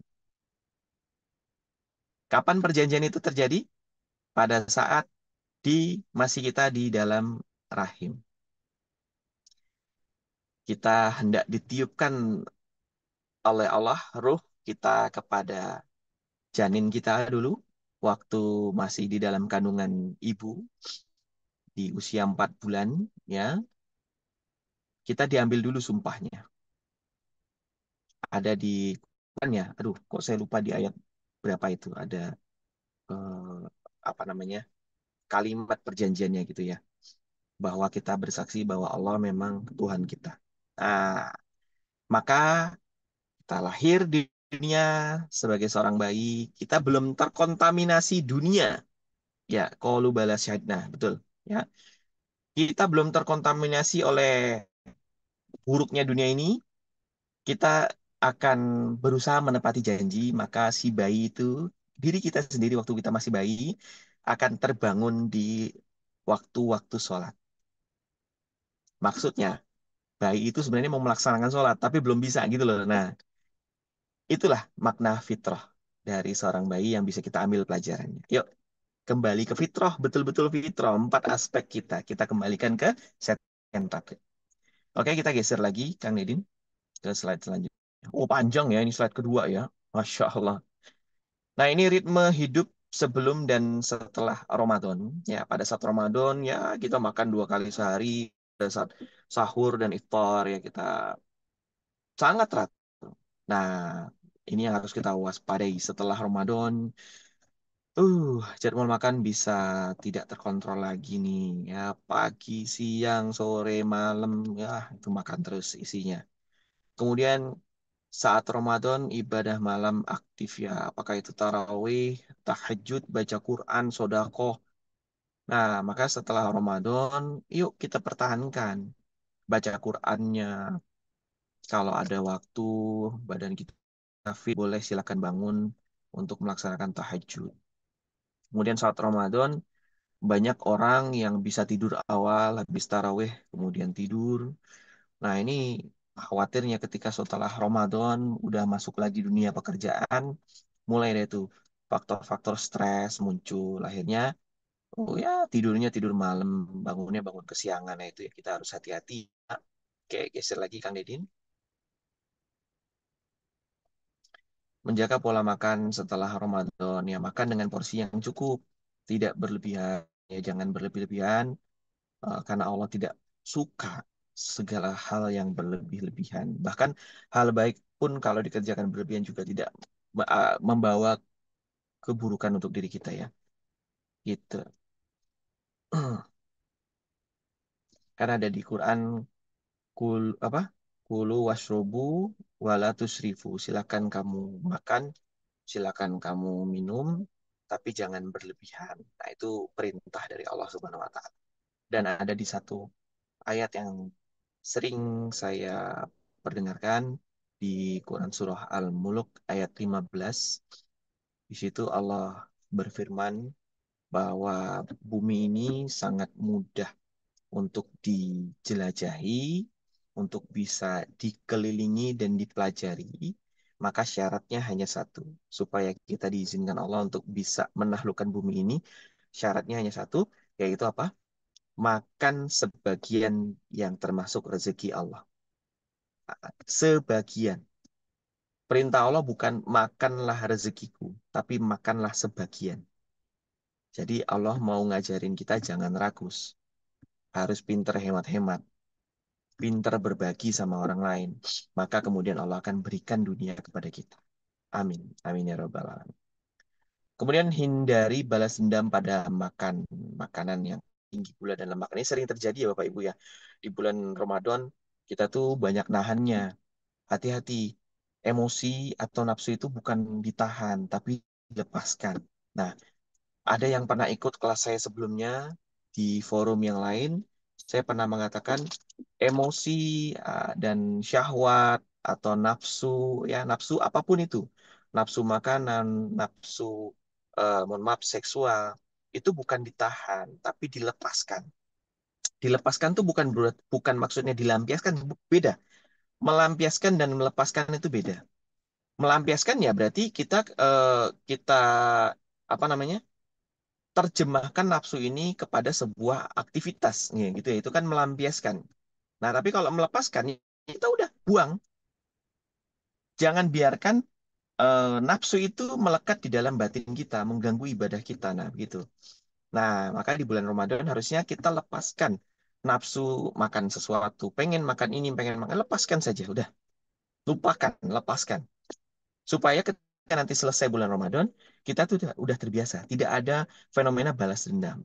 Kapan perjanjian itu terjadi? Pada saat masih kita di dalam rahim. Kita hendak ditiupkan oleh Allah ruh kita kepada janin kita dulu, waktu masih di dalam kandungan ibu, di usia 4 bulan, ya, kita diambil dulu sumpahnya. Ada di kan ya, aduh, kok saya lupa di ayat berapa itu, ada eh, apa namanya, kalimat perjanjiannya gitu ya, bahwa kita bersaksi bahwa Allah memang Tuhan kita. Nah, maka kita lahir di dunia sebagai seorang bayi, kita belum terkontaminasi dunia. Ya, qalu bala syahidna, betul. Ya, kita belum terkontaminasi oleh buruknya dunia ini, kita akan berusaha menepati janji, maka si bayi itu, diri kita sendiri waktu kita masih bayi, akan terbangun di waktu-waktu sholat. Maksudnya, bayi itu sebenarnya mau melaksanakan sholat, tapi belum bisa gitu loh. Nah, itulah makna fitrah dari seorang bayi yang bisa kita ambil pelajarannya. Yuk, kembali ke fitrah, betul-betul fitrah. 4 aspek kita kembalikan ke set yang terakhir. Oke, kita geser lagi, Kang Nedin, ke slide selanjutnya. Oh, panjang ya, ini slide kedua ya. Masya Allah. Nah, ini ritme hidup sebelum dan setelah Ramadan. Ya, pada saat Ramadan, ya kita makan 2 kali sehari. Pada saat sahur dan iftar, ya kita sangat teratur. Nah, ini yang harus kita waspadai setelah Ramadan. Jadwal makan bisa tidak terkontrol lagi nih. Ya, pagi, siang, sore, malam, ya itu makan terus isinya. Kemudian saat Ramadan ibadah malam aktif ya. Apakah itu tarawih, tahajud, baca Quran, sodakoh. Nah, maka setelah Ramadan, yuk kita pertahankan baca Qurannya. Kalau ada waktu, badan kita fit, boleh silakan bangun untuk melaksanakan tahajud. Kemudian saat Ramadan, banyak orang yang bisa tidur awal, habis tarawih, kemudian tidur. Nah, ini khawatirnya ketika setelah Ramadan, udah masuk lagi dunia pekerjaan, mulai deh tuh faktor-faktor stres muncul. Akhirnya, oh ya tidurnya tidur malam, bangunnya bangun kesiangan. Nah, itu ya kita harus hati-hati. Oke, geser lagi Kang Dedin. Menjaga pola makan setelah Ramadan, ya makan dengan porsi yang cukup, tidak berlebihan. Ya, jangan berlebih-lebihan, karena Allah tidak suka segala hal yang berlebih-lebihan. Bahkan hal baik pun kalau dikerjakan berlebihan juga tidak membawa keburukan untuk diri kita ya. Gitu. Karena ada di Quran kul apa? Kulu washrobu wala tusrifu. Silakan kamu makan, silakan kamu minum, tapi jangan berlebihan. Nah, itu perintah dari Allah Subhanahu wa taala. Dan ada di satu ayat yang sering saya perdengarkan di Quran Surah Al-Mulk ayat 15. Di situ Allah berfirman bahwa bumi ini sangat mudah untuk dijelajahi, untuk bisa dikelilingi dan dipelajari. Maka syaratnya hanya satu, supaya kita diizinkan Allah untuk bisa menaklukkan bumi ini. Syaratnya hanya satu, yaitu apa? Makan sebagian yang termasuk rezeki Allah. Sebagian. Perintah Allah bukan makanlah rezekiku, tapi makanlah sebagian. Jadi Allah mau ngajarin kita jangan rakus. Harus pinter hemat-hemat. Pinter berbagi sama orang lain. Maka kemudian Allah akan berikan dunia kepada kita. Amin. Amin ya Rabbal Alamin. Kemudian hindari balas dendam pada makanan yang tinggi gula dan lemak. Ini sering terjadi ya Bapak Ibu ya. Di bulan Ramadan kita tuh banyak nahannya. Hati-hati, emosi atau nafsu itu bukan ditahan, tapi dilepaskan. Nah, ada yang pernah ikut kelas saya sebelumnya di forum yang lain, saya pernah mengatakan emosi dan syahwat atau nafsu, ya nafsu apapun itu, nafsu makanan, nafsu, mohon maaf, seksual, itu bukan ditahan, tapi dilepaskan. Dilepaskan tuh bukan maksudnya dilampiaskan, beda. Melampiaskan dan melepaskan itu beda. Melampiaskan ya berarti kita apa namanya? Terjemahkan nafsu ini kepada sebuah aktivitas ya, gitu ya. Itu kan melampiaskan. Nah, tapi kalau melepaskan kita udah buang. Jangan biarkan nafsu itu melekat di dalam batin kita, mengganggu ibadah kita. Nah, begitu. Nah, maka di bulan Ramadan harusnya kita lepaskan nafsu makan sesuatu, pengen makan ini, pengen makan, lepaskan saja, udah. Lupakan, lepaskan. Supaya ketika nanti selesai bulan Ramadan, kita tuh udah terbiasa. Tidak ada fenomena balas dendam.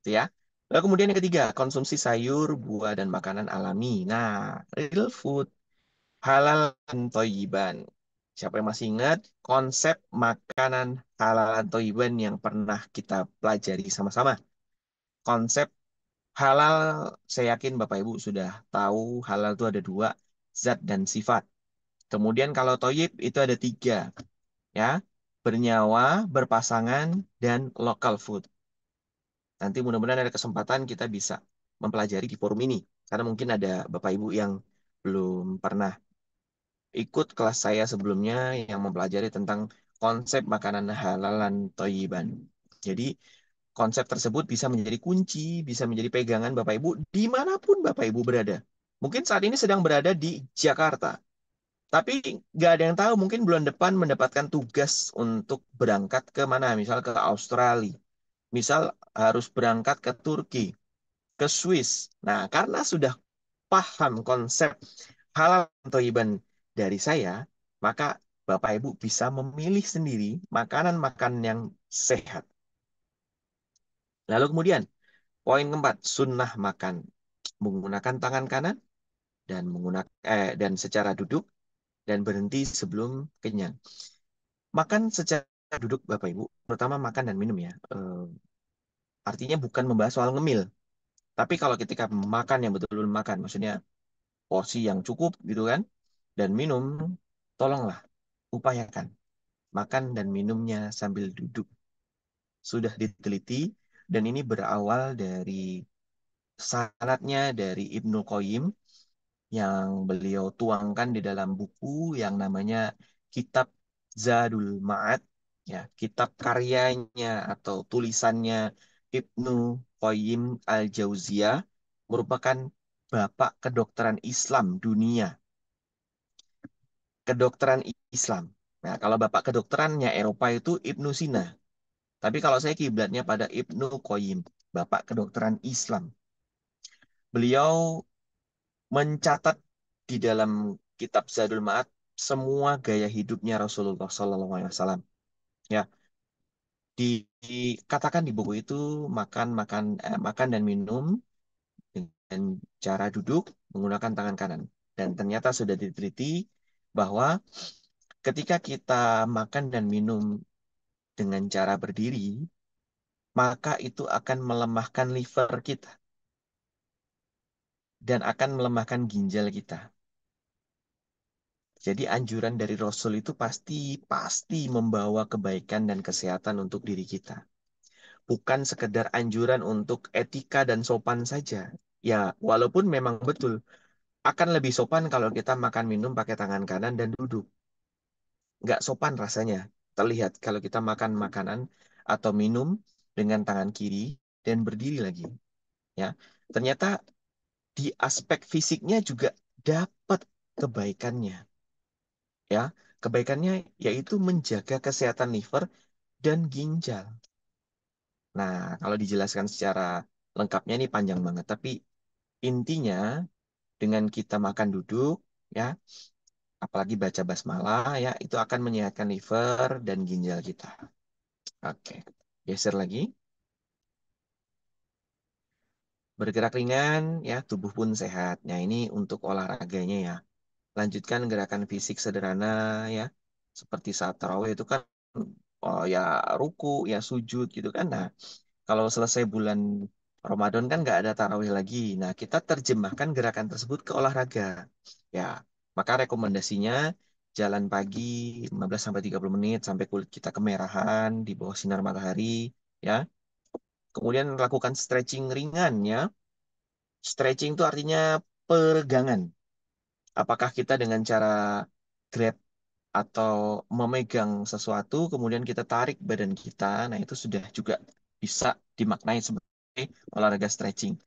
Gitu ya. Lalu kemudian yang ketiga, konsumsi sayur, buah, dan makanan alami. Nah, real food, halal dan toyiban. Siapa yang masih ingat konsep makanan halal dan toyiban yang pernah kita pelajari sama-sama? Konsep halal, saya yakin Bapak Ibu sudah tahu halal itu ada dua, zat dan sifat. Kemudian kalau toyib itu ada tiga, ya, bernyawa, berpasangan, dan local food. Nanti mudah-mudahan ada kesempatan kita bisa mempelajari di forum ini. Karena mungkin ada Bapak Ibu yang belum pernah ikut kelas saya sebelumnya yang mempelajari tentang konsep makanan halal dan thayyiban. Jadi konsep tersebut bisa menjadi kunci, bisa menjadi pegangan Bapak Ibu dimanapun Bapak Ibu berada. Mungkin saat ini sedang berada di Jakarta, tapi nggak ada yang tahu mungkin bulan depan mendapatkan tugas untuk berangkat ke mana, misal ke Australia, misal harus berangkat ke Turki, ke Swiss. Nah, karena sudah paham konsep halal atau thayyiban dari saya, maka Bapak Ibu bisa memilih sendiri makanan-makanan yang sehat. Lalu kemudian, poin keempat, sunnah makan. Menggunakan tangan kanan dan dan secara duduk. dan berhenti sebelum kenyang. Makan secara duduk, Bapak Ibu, terutama makan dan minum ya. Artinya bukan membahas soal ngemil, tapi kalau ketika makan yang betul-betul makan, maksudnya porsi yang cukup gitu kan, dan minum, tolonglah upayakan makan dan minumnya sambil duduk. Sudah diteliti dan ini berawal dari sanadnya dari Ibnu Qayyim yang beliau tuangkan di dalam buku yang namanya Kitab Zadul Ma'ad, ya, kitab karyanya atau tulisannya Ibnu Qayyim Al-Jauziyah, merupakan bapak kedokteran Islam dunia, kedokteran Islam. Nah, kalau bapak kedokterannya Eropa itu Ibnu Sina, tapi kalau saya kiblatnya pada Ibnu Qayyim, bapak kedokteran Islam. Beliau mencatat di dalam kitab Zadul Ma'ad semua gaya hidupnya Rasulullah SAW. Ya, dikatakan di buku itu makan dan minum dengan cara duduk menggunakan tangan kanan. Dan ternyata sudah diteliti bahwa ketika kita makan dan minum dengan cara berdiri, maka itu akan melemahkan liver kita dan akan melemahkan ginjal kita. Jadi anjuran dari Rasul itu pasti membawa kebaikan dan kesehatan untuk diri kita. Bukan sekedar anjuran untuk etika dan sopan saja. Ya, walaupun memang betul akan lebih sopan kalau kita makan minum pakai tangan kanan dan duduk. Nggak sopan rasanya. Terlihat kalau kita makan makanan atau minum dengan tangan kiri dan berdiri lagi. Ya, ternyata di aspek fisiknya juga dapat kebaikannya. Ya, kebaikannya yaitu menjaga kesehatan liver dan ginjal. Nah, kalau dijelaskan secara lengkapnya ini panjang banget, tapi intinya dengan kita makan duduk, ya, apalagi baca basmalah, ya, itu akan menyehatkan liver dan ginjal kita. Oke, geser lagi. Bergerak ringan, ya, tubuh pun sehat. Nah, ini untuk olahraganya ya. Lanjutkan gerakan fisik sederhana, ya, seperti saat tarawih itu kan, oh ya, ruku, ya, sujud gitu kan. Nah, kalau selesai bulan Ramadan kan nggak ada tarawih lagi. Nah, kita terjemahkan gerakan tersebut ke olahraga. Ya, maka rekomendasinya jalan pagi 15 sampai 30 menit sampai kulit kita kemerahan di bawah sinar matahari, ya. Kemudian lakukan stretching ringan ya. Stretching itu artinya peregangan. Apakah kita dengan cara grab atau memegang sesuatu, kemudian kita tarik badan kita, nah itu sudah juga bisa dimaknai sebagai olahraga stretching.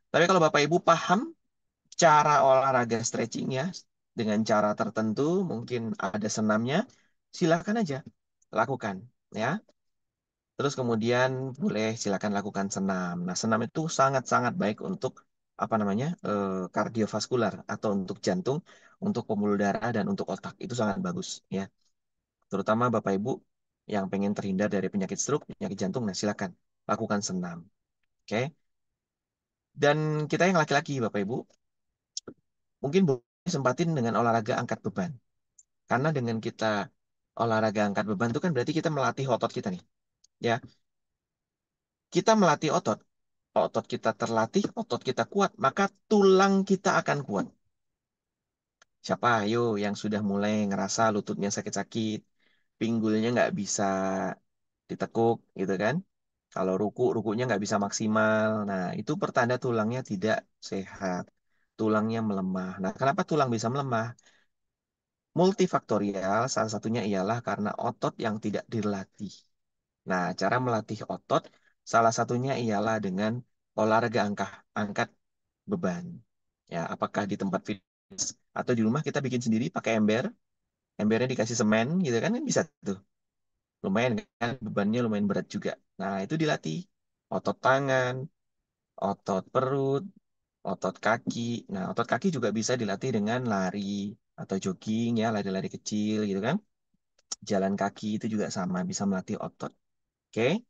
Tapi kalau Bapak Ibu paham cara olahraga stretching ya, dengan cara tertentu, mungkin ada senamnya, silakan aja lakukan ya. Terus kemudian boleh silakan lakukan senam. Nah, senam itu sangat-sangat baik untuk apa namanya kardiovaskular atau untuk jantung, untuk pembuluh darah dan untuk otak itu sangat bagus ya. Terutama Bapak Ibu yang pengen terhindar dari penyakit stroke, penyakit jantung, nah silakan lakukan senam. Oke. Dan kita yang laki-laki Bapak Ibu, mungkin boleh sempatin dengan olahraga angkat beban. Karena dengan kita olahraga angkat beban itu kan berarti kita melatih otot kita nih. Ya, kita melatih otot, otot kita terlatih, otot kita kuat, maka tulang kita akan kuat. Siapa, ayo yang sudah mulai ngerasa lututnya sakit-sakit, pinggulnya nggak bisa ditekuk, gitu kan? Kalau rukunya nggak bisa maksimal. Nah, itu pertanda tulangnya tidak sehat. Tulangnya melemah. Nah, kenapa tulang bisa melemah? Multifaktorial, salah satunya ialah karena otot yang tidak dilatih. Nah, cara melatih otot, salah satunya ialah dengan olahraga angkat beban. Ya, apakah di tempat fitness atau di rumah kita bikin sendiri pakai ember, embernya dikasih semen gitu kan bisa tuh. Lumayan kan bebannya lumayan berat juga. Nah, itu dilatih otot tangan, otot perut, otot kaki. Nah, otot kaki juga bisa dilatih dengan lari atau jogging ya, lari-lari kecil gitu kan. Jalan kaki itu juga sama bisa melatih otot. Oke.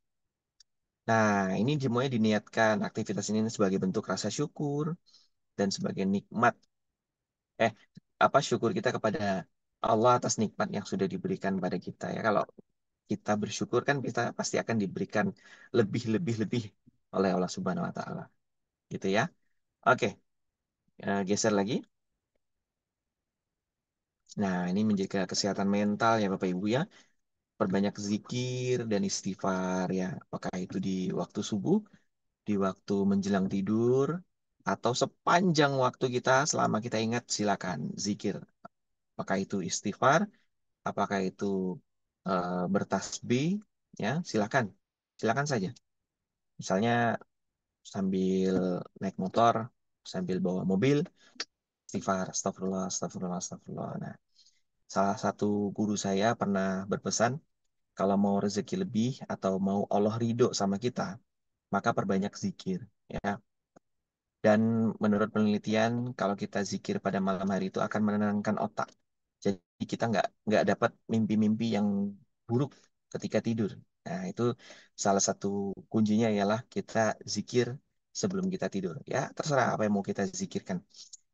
Nah, ini semuanya diniatkan aktivitas ini sebagai bentuk rasa syukur dan sebagai nikmat. Eh, apa syukur kita kepada Allah atas nikmat yang sudah diberikan pada kita ya. Kalau kita bersyukur kan kita pasti akan diberikan lebih oleh Allah Subhanahu wa taala. Gitu ya. Oke, geser lagi. Nah, ini menjaga kesehatan mental ya Bapak Ibu ya. Perbanyak zikir dan istighfar ya. Apakah itu di waktu subuh, di waktu menjelang tidur, atau sepanjang waktu kita selama kita ingat silakan zikir. Apakah itu istighfar, apakah itu bertasbih, ya silakan, silakan saja. Misalnya sambil naik motor, sambil bawa mobil, istighfar, astagfirullah, astagfirullah, astagfirullah. Nah, salah satu guru saya pernah berpesan, kalau mau rezeki lebih atau mau Allah ridho sama kita, maka perbanyak zikir. Ya, dan menurut penelitian, kalau kita zikir pada malam hari itu akan menenangkan otak. Jadi kita nggak dapat mimpi-mimpi yang buruk ketika tidur. Nah, itu salah satu kuncinya ialah kita zikir sebelum kita tidur. Ya, terserah apa yang mau kita zikirkan.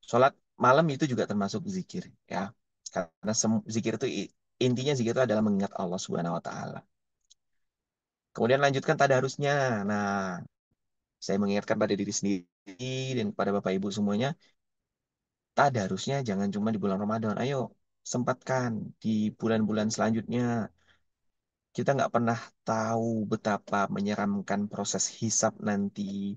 Sholat malam itu juga termasuk zikir. Ya, karena zikir itu intinya zikir itu adalah mengingat Allah Subhanahu Wa Taala. Kemudian lanjutkan tadarusnya. Nah, saya mengingatkan pada diri sendiri dan kepada Bapak Ibu semuanya, tadarusnya jangan cuma di bulan Ramadan. Ayo, sempatkan di bulan-bulan selanjutnya. Kita nggak pernah tahu betapa menyeramkan proses hisab nanti.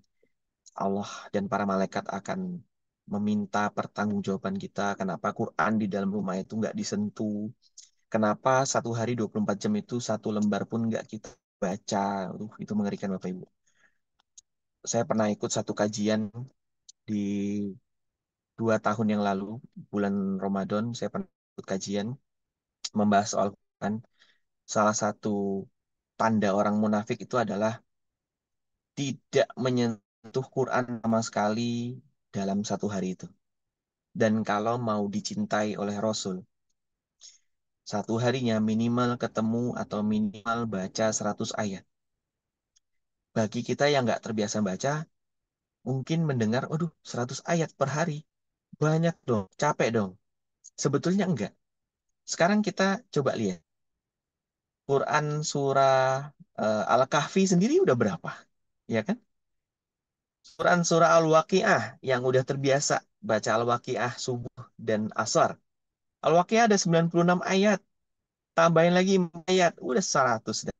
Allah dan para malaikat akan meminta pertanggungjawaban kita. Kenapa Quran di dalam rumah itu nggak disentuh? Kenapa satu hari 24 jam itu satu lembar pun nggak kita baca? Itu mengerikan Bapak Ibu. Saya pernah ikut satu kajian di 2 tahun yang lalu, bulan Ramadan, saya pernah ikut kajian membahas soal Quran. Salah satu tanda orang munafik itu adalah tidak menyentuh Quran sama sekali dalam satu hari itu. Dan kalau mau dicintai oleh Rasul, satu harinya minimal ketemu atau minimal baca 100 ayat. Bagi kita yang nggak terbiasa baca, mungkin mendengar, aduh 100 ayat per hari. Banyak dong, capek dong. Sebetulnya enggak. Sekarang kita coba lihat. Quran surah Al-Kahfi sendiri udah berapa? Ya kan? Quran surah Al-Waqiah yang udah terbiasa baca Al-Waqiah subuh dan asar. Al-Waqiah ada 96 ayat. Tambahin lagi 4 ayat. Udah 100 dah.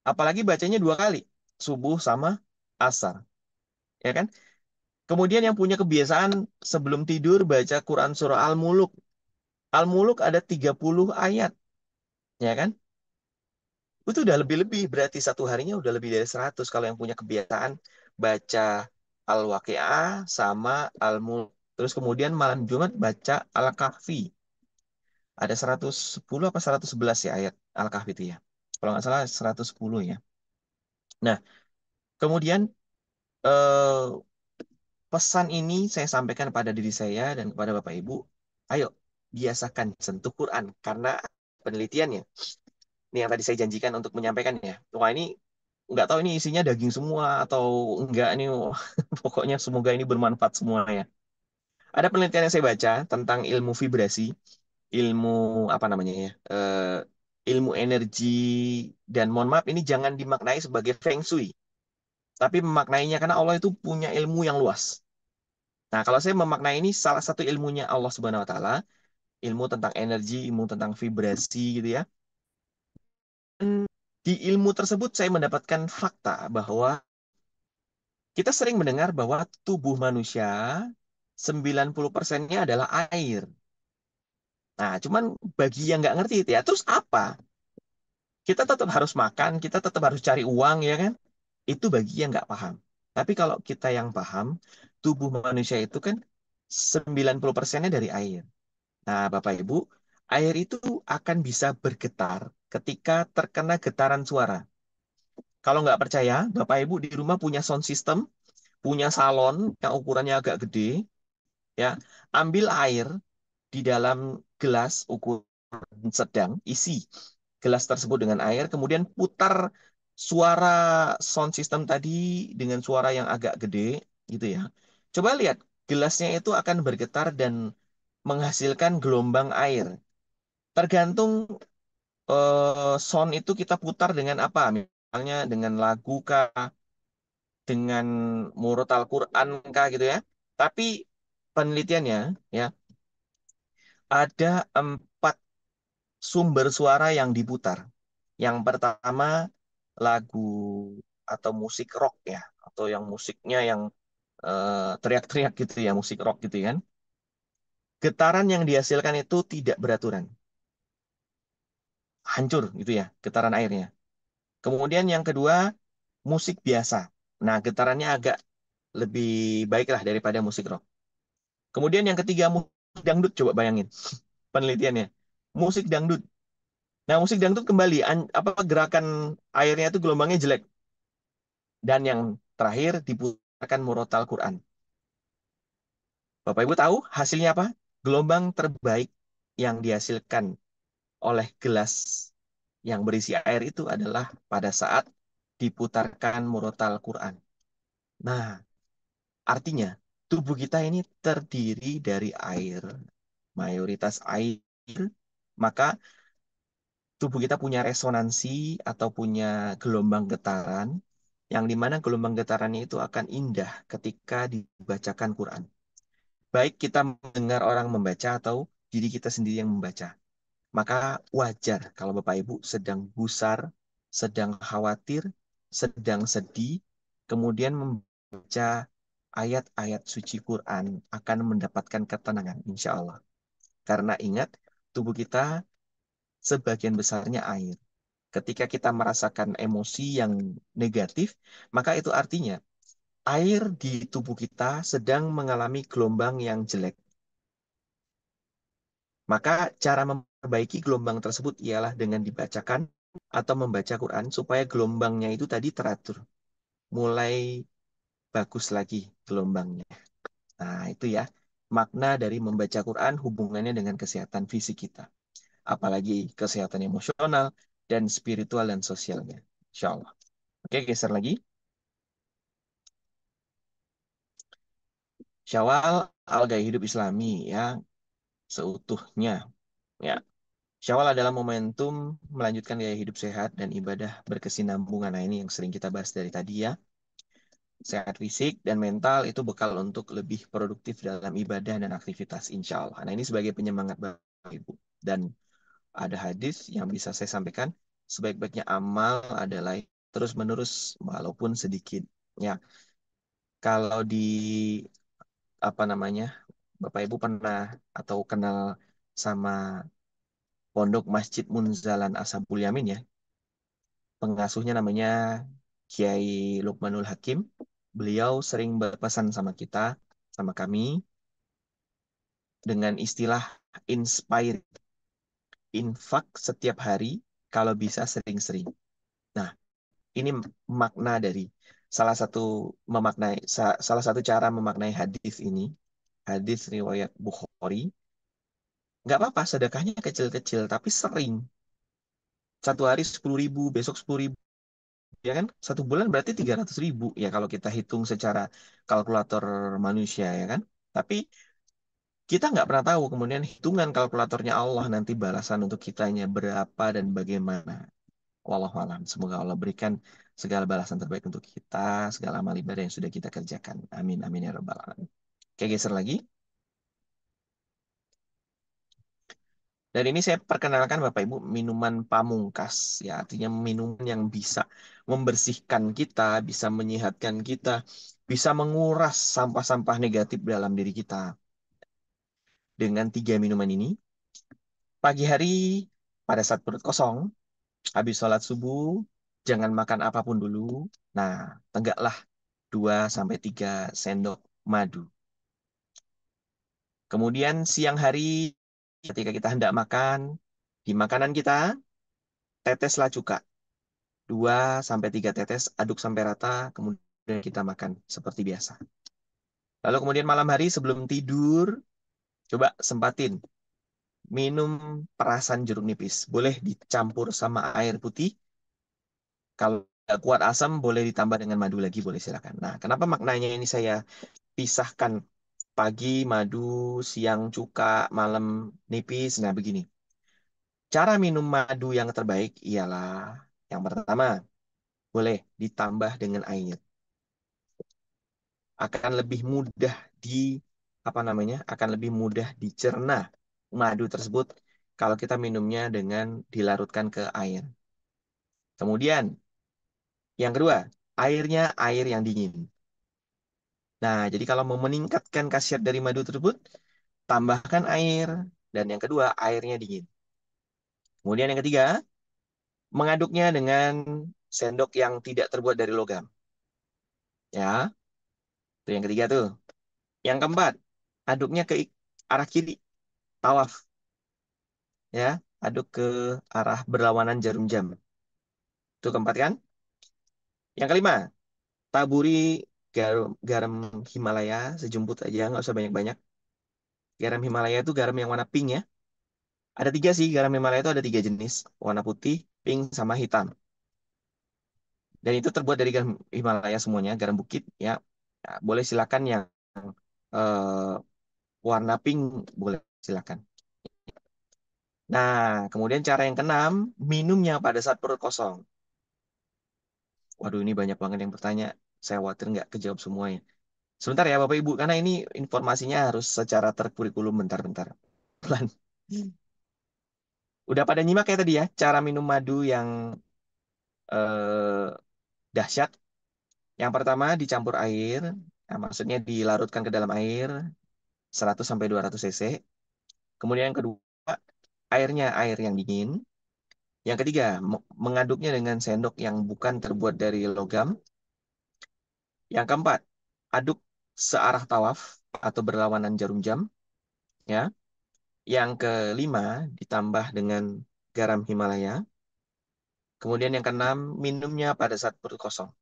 Apalagi bacanya 2 kali. Subuh sama asar. Ya kan? Kemudian yang punya kebiasaan sebelum tidur baca Quran surah Al-Muluk. Al-Muluk ada 30 ayat. Ya kan? Itu udah lebih-lebih. Berarti satu harinya udah lebih dari 100. Kalau yang punya kebiasaan baca Al-Waqiah sama Al-Muluk. Terus kemudian malam Jumat baca Al-Kahfi. Ada 110 apa 111 ya ayat Al-Kahfi itu ya. Kalau nggak salah 110 ya. Nah, kemudian eh, pesan ini saya sampaikan pada diri saya dan kepada Bapak Ibu. Ayo, biasakan sentuh Quran. Karena penelitiannya, ini yang tadi saya janjikan untuk menyampaikan ya. Wah ini nggak tahu ini isinya daging semua atau enggak ini. Pokoknya semoga ini bermanfaat semua ya. Ada penelitian yang saya baca tentang ilmu vibrasi, ilmu apa namanya ya, ilmu energi, dan mohon maaf ini jangan dimaknai sebagai feng shui, tapi memaknainya karena Allah itu punya ilmu yang luas. Nah, kalau saya memaknai ini salah satu ilmunya Allah Subhanahu wa taala, ilmu tentang energi, ilmu tentang vibrasi gitu ya. Dan di ilmu tersebut saya mendapatkan fakta bahwa kita sering mendengar bahwa tubuh manusia 90%-nya adalah air. Nah, cuman bagi yang nggak ngerti itu ya, terus apa? Kita tetap harus makan, kita tetap harus cari uang ya kan? Itu bagi yang nggak paham. Tapi kalau kita yang paham, tubuh manusia itu kan 90%-nya dari air. Nah, Bapak Ibu, air itu akan bisa bergetar ketika terkena getaran suara. Kalau nggak percaya, Bapak Ibu di rumah punya sound system, punya salon yang ukurannya agak gede, ya, ambil air di dalam gelas ukuran sedang, isi gelas tersebut dengan air, kemudian putar suara sound system tadi dengan suara yang agak gede, gitu ya. Coba lihat, gelasnya itu akan bergetar dan menghasilkan gelombang air. Tergantung sound itu kita putar dengan apa? Misalnya dengan lagu kah, dengan murotal Quran kah gitu ya. Tapi penelitiannya ya ada 4 sumber suara yang diputar. Yang pertama lagu atau musik rock ya, atau yang musiknya yang teriak-teriak gitu ya, musik rock gitu kan. Getaran yang dihasilkan itu tidak beraturan, hancur gitu ya getaran airnya. Kemudian yang kedua musik biasa. Nah, getarannya agak lebih baik lah daripada musik rock. Kemudian yang ketiga musik dangdut, coba bayangin penelitiannya. Musik dangdut. Nah, musik dangdut kembali apa gerakan airnya itu gelombangnya jelek. Dan yang terakhir diputarkan murotal Quran. Bapak Ibu tahu hasilnya apa? Gelombang terbaik yang dihasilkan oleh gelas yang berisi air itu adalah pada saat diputarkan murotal Quran. Nah, artinya tubuh kita ini terdiri dari air, mayoritas air, maka tubuh kita punya resonansi atau punya gelombang getaran, yang dimana gelombang getarannya itu akan indah ketika dibacakan Quran. Baik kita mendengar orang membaca atau diri kita sendiri yang membaca. Maka wajar kalau Bapak Ibu sedang gusar, sedang khawatir, sedang sedih, kemudian membaca ayat-ayat suci Quran akan mendapatkan ketenangan, insya Allah. Karena ingat, tubuh kita sebagian besarnya air. Ketika kita merasakan emosi yang negatif, maka itu artinya air di tubuh kita sedang mengalami gelombang yang jelek. Maka cara memperbaiki gelombang tersebut ialah dengan dibacakan atau membaca Quran supaya gelombangnya itu tadi teratur. Mulai bagus lagi gelombangnya. Nah, itu ya makna dari membaca Quran hubungannya dengan kesehatan fisik kita. Apalagi kesehatan emosional dan spiritual dan sosialnya. Insya Allah. Oke, geser lagi. Syawal al-gaya hidup Islami ya seutuhnya. Ya, Syawal adalah momentum melanjutkan gaya hidup sehat dan ibadah berkesinambungan. Nah, ini yang sering kita bahas dari tadi ya. Sehat fisik dan mental itu bekal untuk lebih produktif dalam ibadah dan aktivitas, insya Allah. Nah, ini sebagai penyemangat Bapak Ibu. Dan ada hadis yang bisa saya sampaikan, sebaik-baiknya amal adalah terus-menerus walaupun sedikit. Ya, kalau di apa namanya, Bapak Ibu pernah atau kenal sama Pondok Masjid Munzalan Ashabul Yamin ya. Pengasuhnya namanya Kiai Lukmanul Hakim. Beliau sering berpesan sama kita, sama kami, dengan istilah inspire, infak setiap hari, kalau bisa sering-sering. Nah, ini makna dari salah satu salah satu cara memaknai hadis ini, hadis riwayat Bukhari. Nggak apa-apa, sedekahnya kecil-kecil, tapi sering. Satu hari 10.000, besok 10.000. Ya kan, 1 bulan berarti 300.000 ya kalau kita hitung secara kalkulator manusia ya kan. Tapi kita nggak pernah tahu kemudian hitungan kalkulatornya Allah nanti balasan untuk kitanya berapa dan bagaimana. Wallahu alam. Semoga Allah berikan segala balasan terbaik untuk kita, segala amal ibadah yang sudah kita kerjakan. Amin amin ya rabbal alamin. Oke, geser lagi. Dan ini saya perkenalkan Bapak Ibu minuman pamungkas ya, artinya minuman yang bisa membersihkan kita, bisa menyehatkan kita, bisa menguras sampah-sampah negatif dalam diri kita. Dengan 3 minuman ini, pagi hari pada saat perut kosong, habis sholat subuh, jangan makan apapun dulu. Nah, tegaklah 2 sampai 3 sendok madu. Kemudian siang hari ketika kita hendak makan, di makanan kita teteslah cuka. 2 sampai 3 tetes, aduk sampai rata, kemudian kita makan seperti biasa. Lalu kemudian malam hari sebelum tidur, coba sempatin minum perasan jeruk nipis. Boleh dicampur sama air putih. Kalau tidak kuat asam, boleh ditambah dengan madu lagi, boleh silakan. Nah, kenapa maknanya ini saya pisahkan pagi madu, siang cuka, malam nipis? Nah, begini. Cara minum madu yang terbaik ialah yang pertama, boleh ditambah dengan air. Akan lebih mudah apa namanya? Akan lebih mudah dicerna madu tersebut kalau kita minumnya dengan dilarutkan ke air. Kemudian, yang kedua, airnya air yang dingin. Nah, jadi kalau mau meningkatkan khasiat dari madu tersebut, tambahkan air. Dan yang kedua, airnya dingin. Kemudian yang ketiga, mengaduknya dengan sendok yang tidak terbuat dari logam. Ya, itu yang ketiga tuh. Yang keempat, aduknya ke arah kiri, tawaf. Ya, aduk ke arah berlawanan jarum jam. Itu keempat kan? Yang kelima, taburi garam, garam Himalaya sejumput aja, nggak usah banyak-banyak. Garam Himalaya itu garam yang warna pink ya. Ada tiga sih, garam Himalaya itu ada tiga jenis. Warna putih, pink, sama hitam. Dan itu terbuat dari garam Himalaya semuanya, garam bukit ya. Nah, boleh silakan yang eh, warna pink, boleh silakan. Nah, kemudian cara yang keenam, minumnya pada saat perut kosong. Waduh, ini banyak banget yang bertanya. Saya khawatir nggak kejawab semuanya. Sebentar ya Bapak Ibu, karena ini informasinya harus secara terkurikulum bentar-bentar. Pelan. Udah pada nyimak ya tadi ya, cara minum madu yang eh, dahsyat. Yang pertama dicampur air, nah, maksudnya dilarutkan ke dalam air 100 sampai 200 cc. Kemudian yang kedua, airnya air yang dingin. Yang ketiga, mengaduknya dengan sendok yang bukan terbuat dari logam. Yang keempat, aduk searah tawaf atau berlawanan jarum jam, ya. Yang kelima, ditambah dengan garam Himalaya. Kemudian yang keenam, minumnya pada saat perut kosong,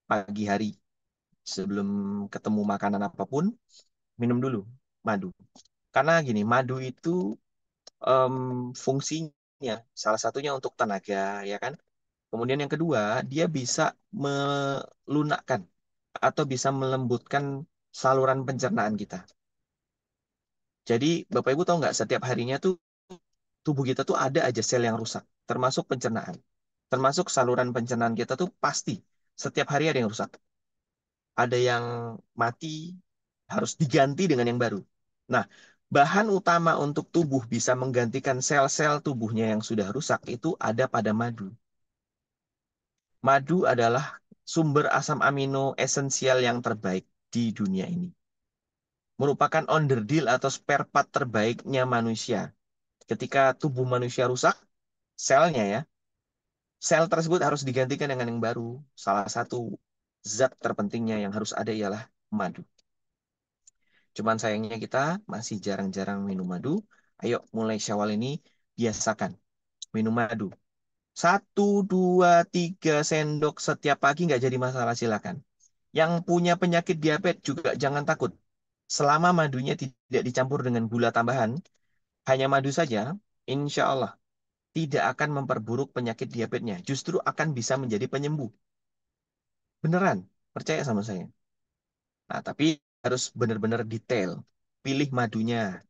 pagi hari. Sebelum ketemu makanan apapun, minum dulu madu. Karena gini, madu itu em, fungsinya salah satunya untuk tenaga, ya kan? Kemudian yang kedua, dia bisa melunakkan atau bisa melembutkan saluran pencernaan kita. Jadi Bapak Ibu tahu nggak, setiap harinya tuh tubuh kita tuh ada aja sel yang rusak, termasuk pencernaan. Termasuk saluran pencernaan kita tuh pasti setiap hari ada yang rusak. Ada yang mati, harus diganti dengan yang baru. Nah, bahan utama untuk tubuh bisa menggantikan sel-sel tubuhnya yang sudah rusak itu ada pada madu. Madu adalah sumber asam amino esensial yang terbaik di dunia ini. Merupakan onderdil atau spare part terbaiknya manusia. Ketika tubuh manusia rusak, selnya ya, sel tersebut harus digantikan dengan yang baru. Salah satu zat terpentingnya yang harus ada ialah madu. Cuman sayangnya kita masih jarang-jarang minum madu. Ayo mulai Syawal ini biasakan minum madu. 1, 2, 3 sendok setiap pagi nggak jadi masalah, silakan. Yang punya penyakit diabetes juga jangan takut. Selama madunya tidak dicampur dengan gula tambahan, hanya madu saja, insya Allah tidak akan memperburuk penyakit diabetesnya. Justru akan bisa menjadi penyembuh. Beneran, percaya sama saya. Nah, tapi harus benar-benar detail. Pilih madunya.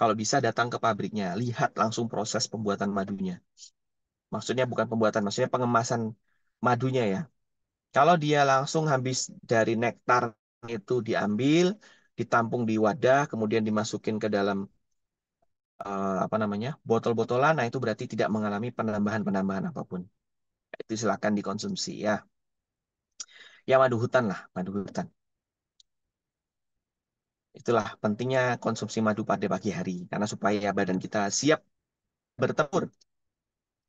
Kalau bisa datang ke pabriknya, lihat langsung proses pembuatan madunya. Maksudnya bukan pembuatan, maksudnya pengemasan madunya ya. Kalau dia langsung habis dari nektar itu diambil, ditampung di wadah, kemudian dimasukin ke dalam apa namanya botol-botolan, nah itu berarti tidak mengalami penambahan-penambahan apapun. Itu silakan dikonsumsi ya. Ya madu hutan lah, madu hutan. Itulah pentingnya konsumsi madu pada pagi hari, karena supaya badan kita siap bertempur.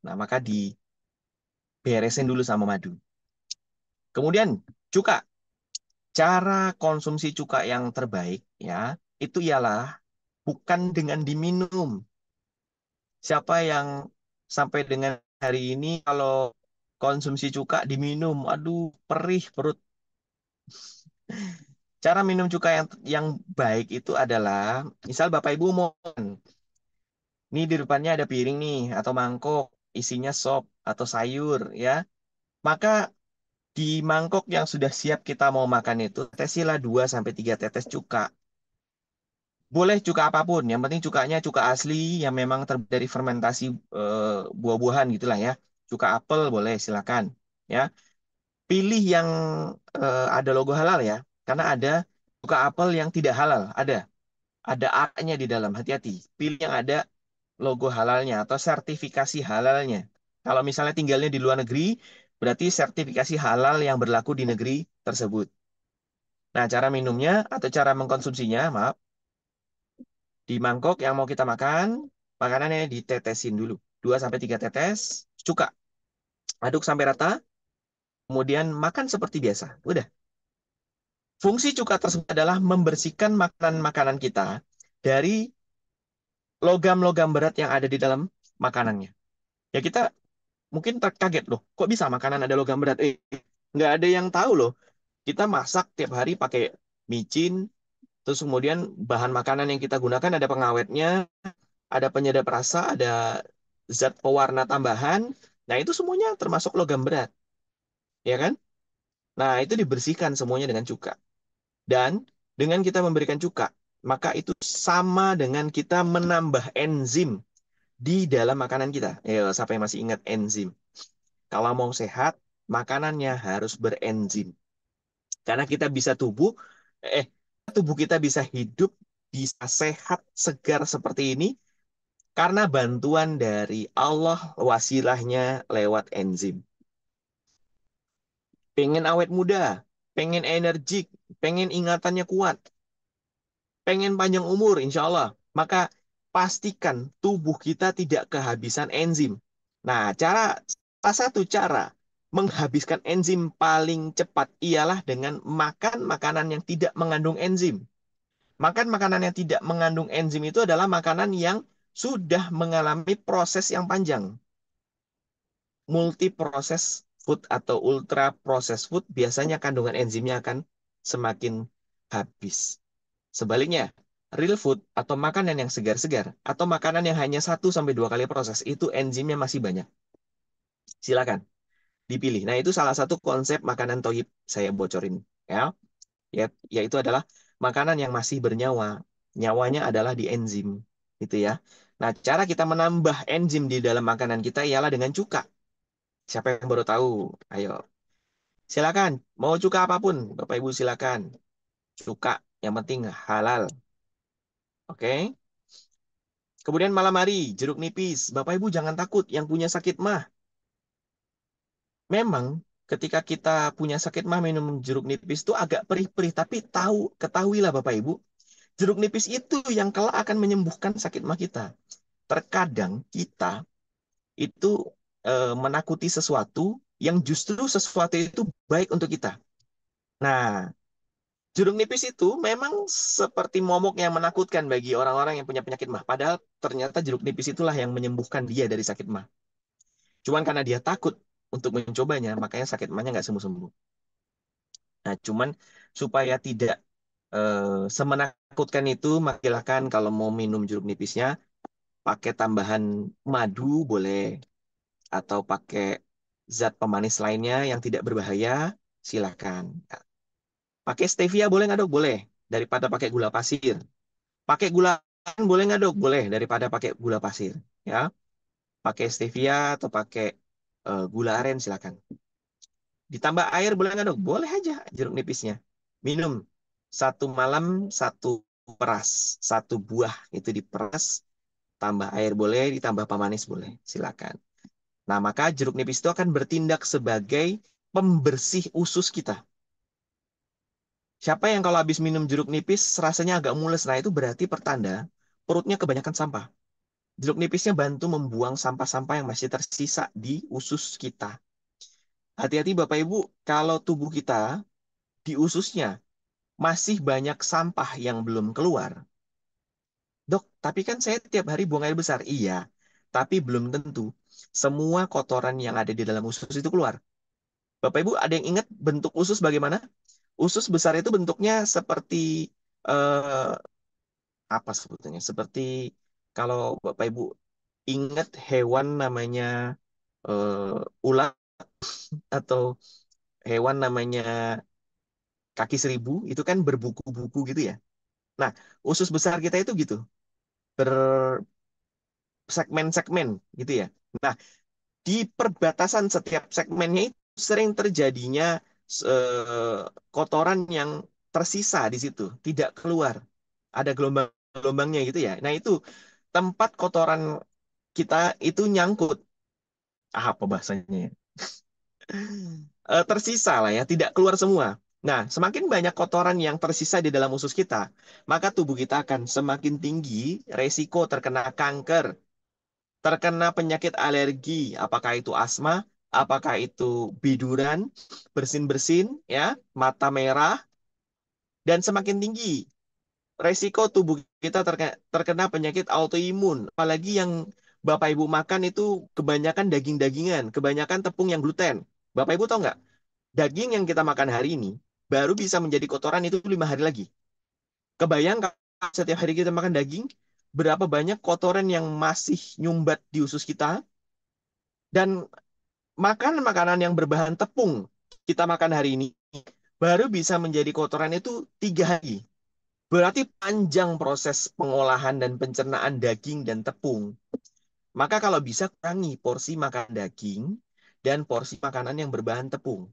Nah, maka diberesin dulu sama madu. Kemudian cuka. Cara konsumsi cuka yang terbaik ya, itu ialah bukan dengan diminum. Siapa yang sampai dengan hari ini kalau konsumsi cuka diminum, aduh perih perut. Cara minum cuka yang baik itu adalah, misal Bapak Ibu mau, nih di depannya ada piring nih atau mangkok isinya sop atau sayur ya. Maka di mangkok yang sudah siap kita mau makan itu, tetesilah 2 sampai 3 tetes cuka. Boleh cuka apapun, yang penting cukanya cuka asli yang memang terbuat dari fermentasi buah-buahan gitulah ya. Cuka apel boleh, silakan. Ya, pilih yang ada logo halal ya, karena ada cuka apel yang tidak halal, ada A-nya di dalam. Hati-hati, pilih yang ada logo halalnya atau sertifikasi halalnya. Kalau misalnya tinggalnya di luar negeri, berarti sertifikasi halal yang berlaku di negeri tersebut. Nah, cara minumnya atau cara mengkonsumsinya, maaf, di mangkok yang mau kita makan, makanannya ditetesin dulu. 2 sampai 3 tetes, cuka. Aduk sampai rata, kemudian makan seperti biasa. Udah. Fungsi cuka tersebut adalah membersihkan makanan-makanan kita dari logam-logam berat yang ada di dalam makanannya. Ya kita mungkin terkaget loh, kok bisa makanan ada logam berat? Nggak ada yang tahu loh. Kita masak tiap hari pakai micin, terus kemudian bahan makanan yang kita gunakan ada pengawetnya, ada penyedap rasa, ada zat pewarna tambahan. Nah, itu semuanya termasuk logam berat, ya kan? Nah, itu dibersihkan semuanya dengan cuka. Dan dengan kita memberikan cuka, maka itu sama dengan kita menambah enzim di dalam makanan kita. Ya, siapa yang masih ingat enzim? Kalau mau sehat, makanannya harus berenzim. Karena kita bisa eh, tubuh kita bisa hidup, bisa sehat, segar seperti ini karena bantuan dari Allah wasilahnya lewat enzim. Pengen awet muda, pengen energik, pengen ingatannya kuat, pengen panjang umur, insya Allah. Maka pastikan tubuh kita tidak kehabisan enzim. Nah, salah satu cara menghabiskan enzim paling cepat ialah dengan makan makanan yang tidak mengandung enzim. Makan makanan yang tidak mengandung enzim itu adalah makanan yang sudah mengalami proses yang panjang. Multi proses food atau ultra processed food biasanya kandungan enzimnya akan semakin habis. Sebaliknya, real food atau makanan yang segar-segar atau makanan yang hanya 1 sampai 2 kali proses itu enzimnya masih banyak. Silakan dipilih. Nah, itu salah satu konsep makanan toyib saya bocorin ya. Ya, yaitu adalah makanan yang masih bernyawa. Nyawanya adalah di enzim, gitu ya. Nah, cara kita menambah enzim di dalam makanan kita ialah dengan cuka. Siapa yang baru tahu? Ayo, silakan. Mau cuka apapun, Bapak Ibu silakan. Cuka, yang penting halal. Oke. Kemudian malam hari, jeruk nipis. Bapak Ibu jangan takut, yang punya sakit mah. Memang ketika kita punya sakit mah minum jeruk nipis itu agak perih-perih, tapi ketahuilah Bapak Ibu, jeruk nipis itu yang kelak akan menyembuhkan sakit mah kita. Terkadang kita itu menakuti sesuatu yang justru sesuatu itu baik untuk kita. Nah, jeruk nipis itu memang seperti momok yang menakutkan bagi orang-orang yang punya penyakit mah. Padahal ternyata jeruk nipis itulah yang menyembuhkan dia dari sakit mah. Cuman karena dia takut untuk mencobanya, makanya sakit mahnya nggak sembuh-sembuh. Nah, cuman supaya tidak semenakutkan itu, maka silakan kalau mau minum jeruk nipisnya, pakai tambahan madu boleh, atau pakai zat pemanis lainnya yang tidak berbahaya, silakan. Pakai stevia boleh nggak dok? Boleh, daripada pakai gula pasir. Pakai gula aren boleh nggak dok? Boleh, daripada pakai gula pasir. Ya, pakai stevia atau pakai gula aren silakan. Ditambah air boleh nggak dok? Boleh aja jeruk nipisnya. Minum 1 malam 1 peras, 1 buah itu diperas, tambah air boleh, ditambah pemanis boleh, silakan. Nah, maka jeruk nipis itu akan bertindak sebagai pembersih usus kita. Siapa yang kalau habis minum jeruk nipis rasanya agak mules, nah itu berarti pertanda perutnya kebanyakan sampah. Jeruk nipisnya bantu membuang sampah-sampah yang masih tersisa di usus kita. Hati-hati Bapak Ibu, kalau tubuh kita di ususnya masih banyak sampah yang belum keluar. Dok, tapi kan saya tiap hari buang air besar. Iya, tapi belum tentu semua kotoran yang ada di dalam usus itu keluar. Bapak Ibu ada yang ingat bentuk usus bagaimana? Usus besar itu bentuknya seperti eh, apa sebetulnya? Seperti kalau Bapak Ibu ingat hewan namanya ulat atau hewan namanya kaki 1.000 itu kan berbuku-buku gitu ya. Nah, usus besar kita itu gitu, bersegmen-segmen gitu ya. Nah, di perbatasan setiap segmennya itu sering terjadinya kotoran yang tersisa di situ, tidak keluar. Ada gelombang-gelombangnya gitu ya. Nah, itu tempat kotoran kita itu nyangkut. Ah, apa bahasanya ya? Tersisa lah ya, tidak keluar semua. Nah, semakin banyak kotoran yang tersisa di dalam usus kita, maka tubuh kita akan semakin tinggi resiko terkena kanker, terkena penyakit alergi, apakah itu asma, apakah itu biduran, bersin-bersin, ya, mata merah, dan semakin tinggi resiko tubuh kita terkena penyakit autoimun. Apalagi yang Bapak Ibu makan itu kebanyakan daging-dagingan, kebanyakan tepung yang gluten. Bapak Ibu tahu nggak? Daging yang kita makan hari ini baru bisa menjadi kotoran itu 5 hari lagi. Kebayang kalau setiap hari kita makan daging, berapa banyak kotoran yang masih nyumbat di usus kita, dan makan makanan yang berbahan tepung kita makan hari ini baru bisa menjadi kotoran itu 3 hari. Berarti panjang proses pengolahan dan pencernaan daging dan tepung. Maka kalau bisa kurangi porsi makan daging dan porsi makanan yang berbahan tepung.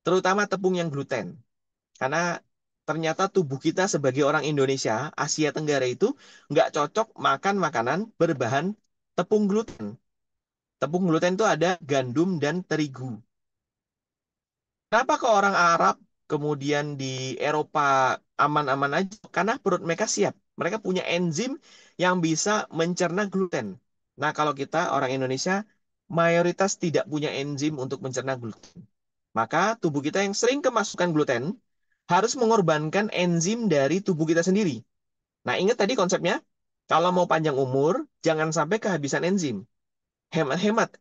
Terutama tepung yang gluten. Karena ternyata tubuh kita sebagai orang Indonesia, Asia Tenggara itu nggak cocok makan makanan berbahan tepung gluten. Tepung gluten itu ada gandum dan terigu. Kenapa ke orang Arab, kemudian di Eropa aman-aman aja? Karena perut mereka siap. Mereka punya enzim yang bisa mencerna gluten. Nah, kalau kita orang Indonesia, mayoritas tidak punya enzim untuk mencerna gluten. Maka tubuh kita yang sering kemasukan gluten harus mengorbankan enzim dari tubuh kita sendiri. Nah, ingat tadi konsepnya, kalau mau panjang umur, jangan sampai kehabisan enzim. Hemat-hemat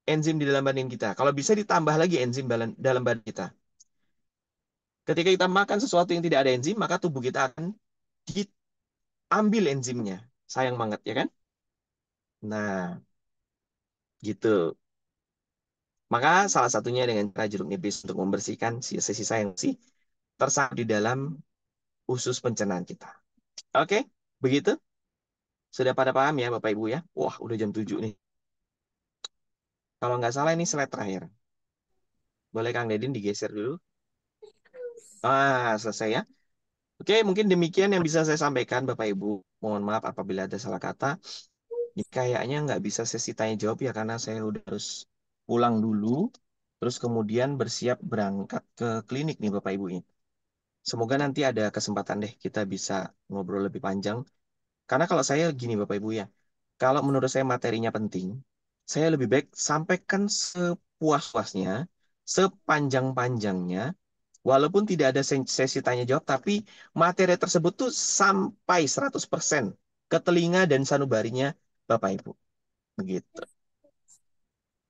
enzim di dalam badan kita. Kalau bisa ditambah lagi enzim dalam badan kita. Ketika kita makan sesuatu yang tidak ada enzim, maka tubuh kita akan diambil enzimnya. Sayang banget, ya kan? Nah, gitu. Maka salah satunya dengan cara jeruk nipis untuk membersihkan sisa-sisa yang masih tersisa di dalam usus pencernaan kita. Oke, begitu? Sudah pada paham ya Bapak Ibu ya? Wah, udah jam 7 nih. Kalau nggak salah ini slide terakhir. Boleh Kang Dedin digeser dulu? Ah, selesai ya. Oke, mungkin demikian yang bisa saya sampaikan Bapak Ibu. Mohon maaf apabila ada salah kata. Ini kayaknya nggak bisa sesi tanya jawab ya karena saya udah harus pulang dulu. Terus kemudian bersiap berangkat ke klinik nih Bapak Ibu ini. Semoga nanti ada kesempatan deh kita bisa ngobrol lebih panjang. Karena kalau saya gini Bapak Ibu ya, kalau menurut saya materinya penting, saya lebih baik sampaikan sepuas-puasnya, sepanjang-panjangnya, walaupun tidak ada sesi tanya jawab, tapi materi tersebut tuh sampai 100% ke telinga dan sanubarinya Bapak Ibu. Begitu.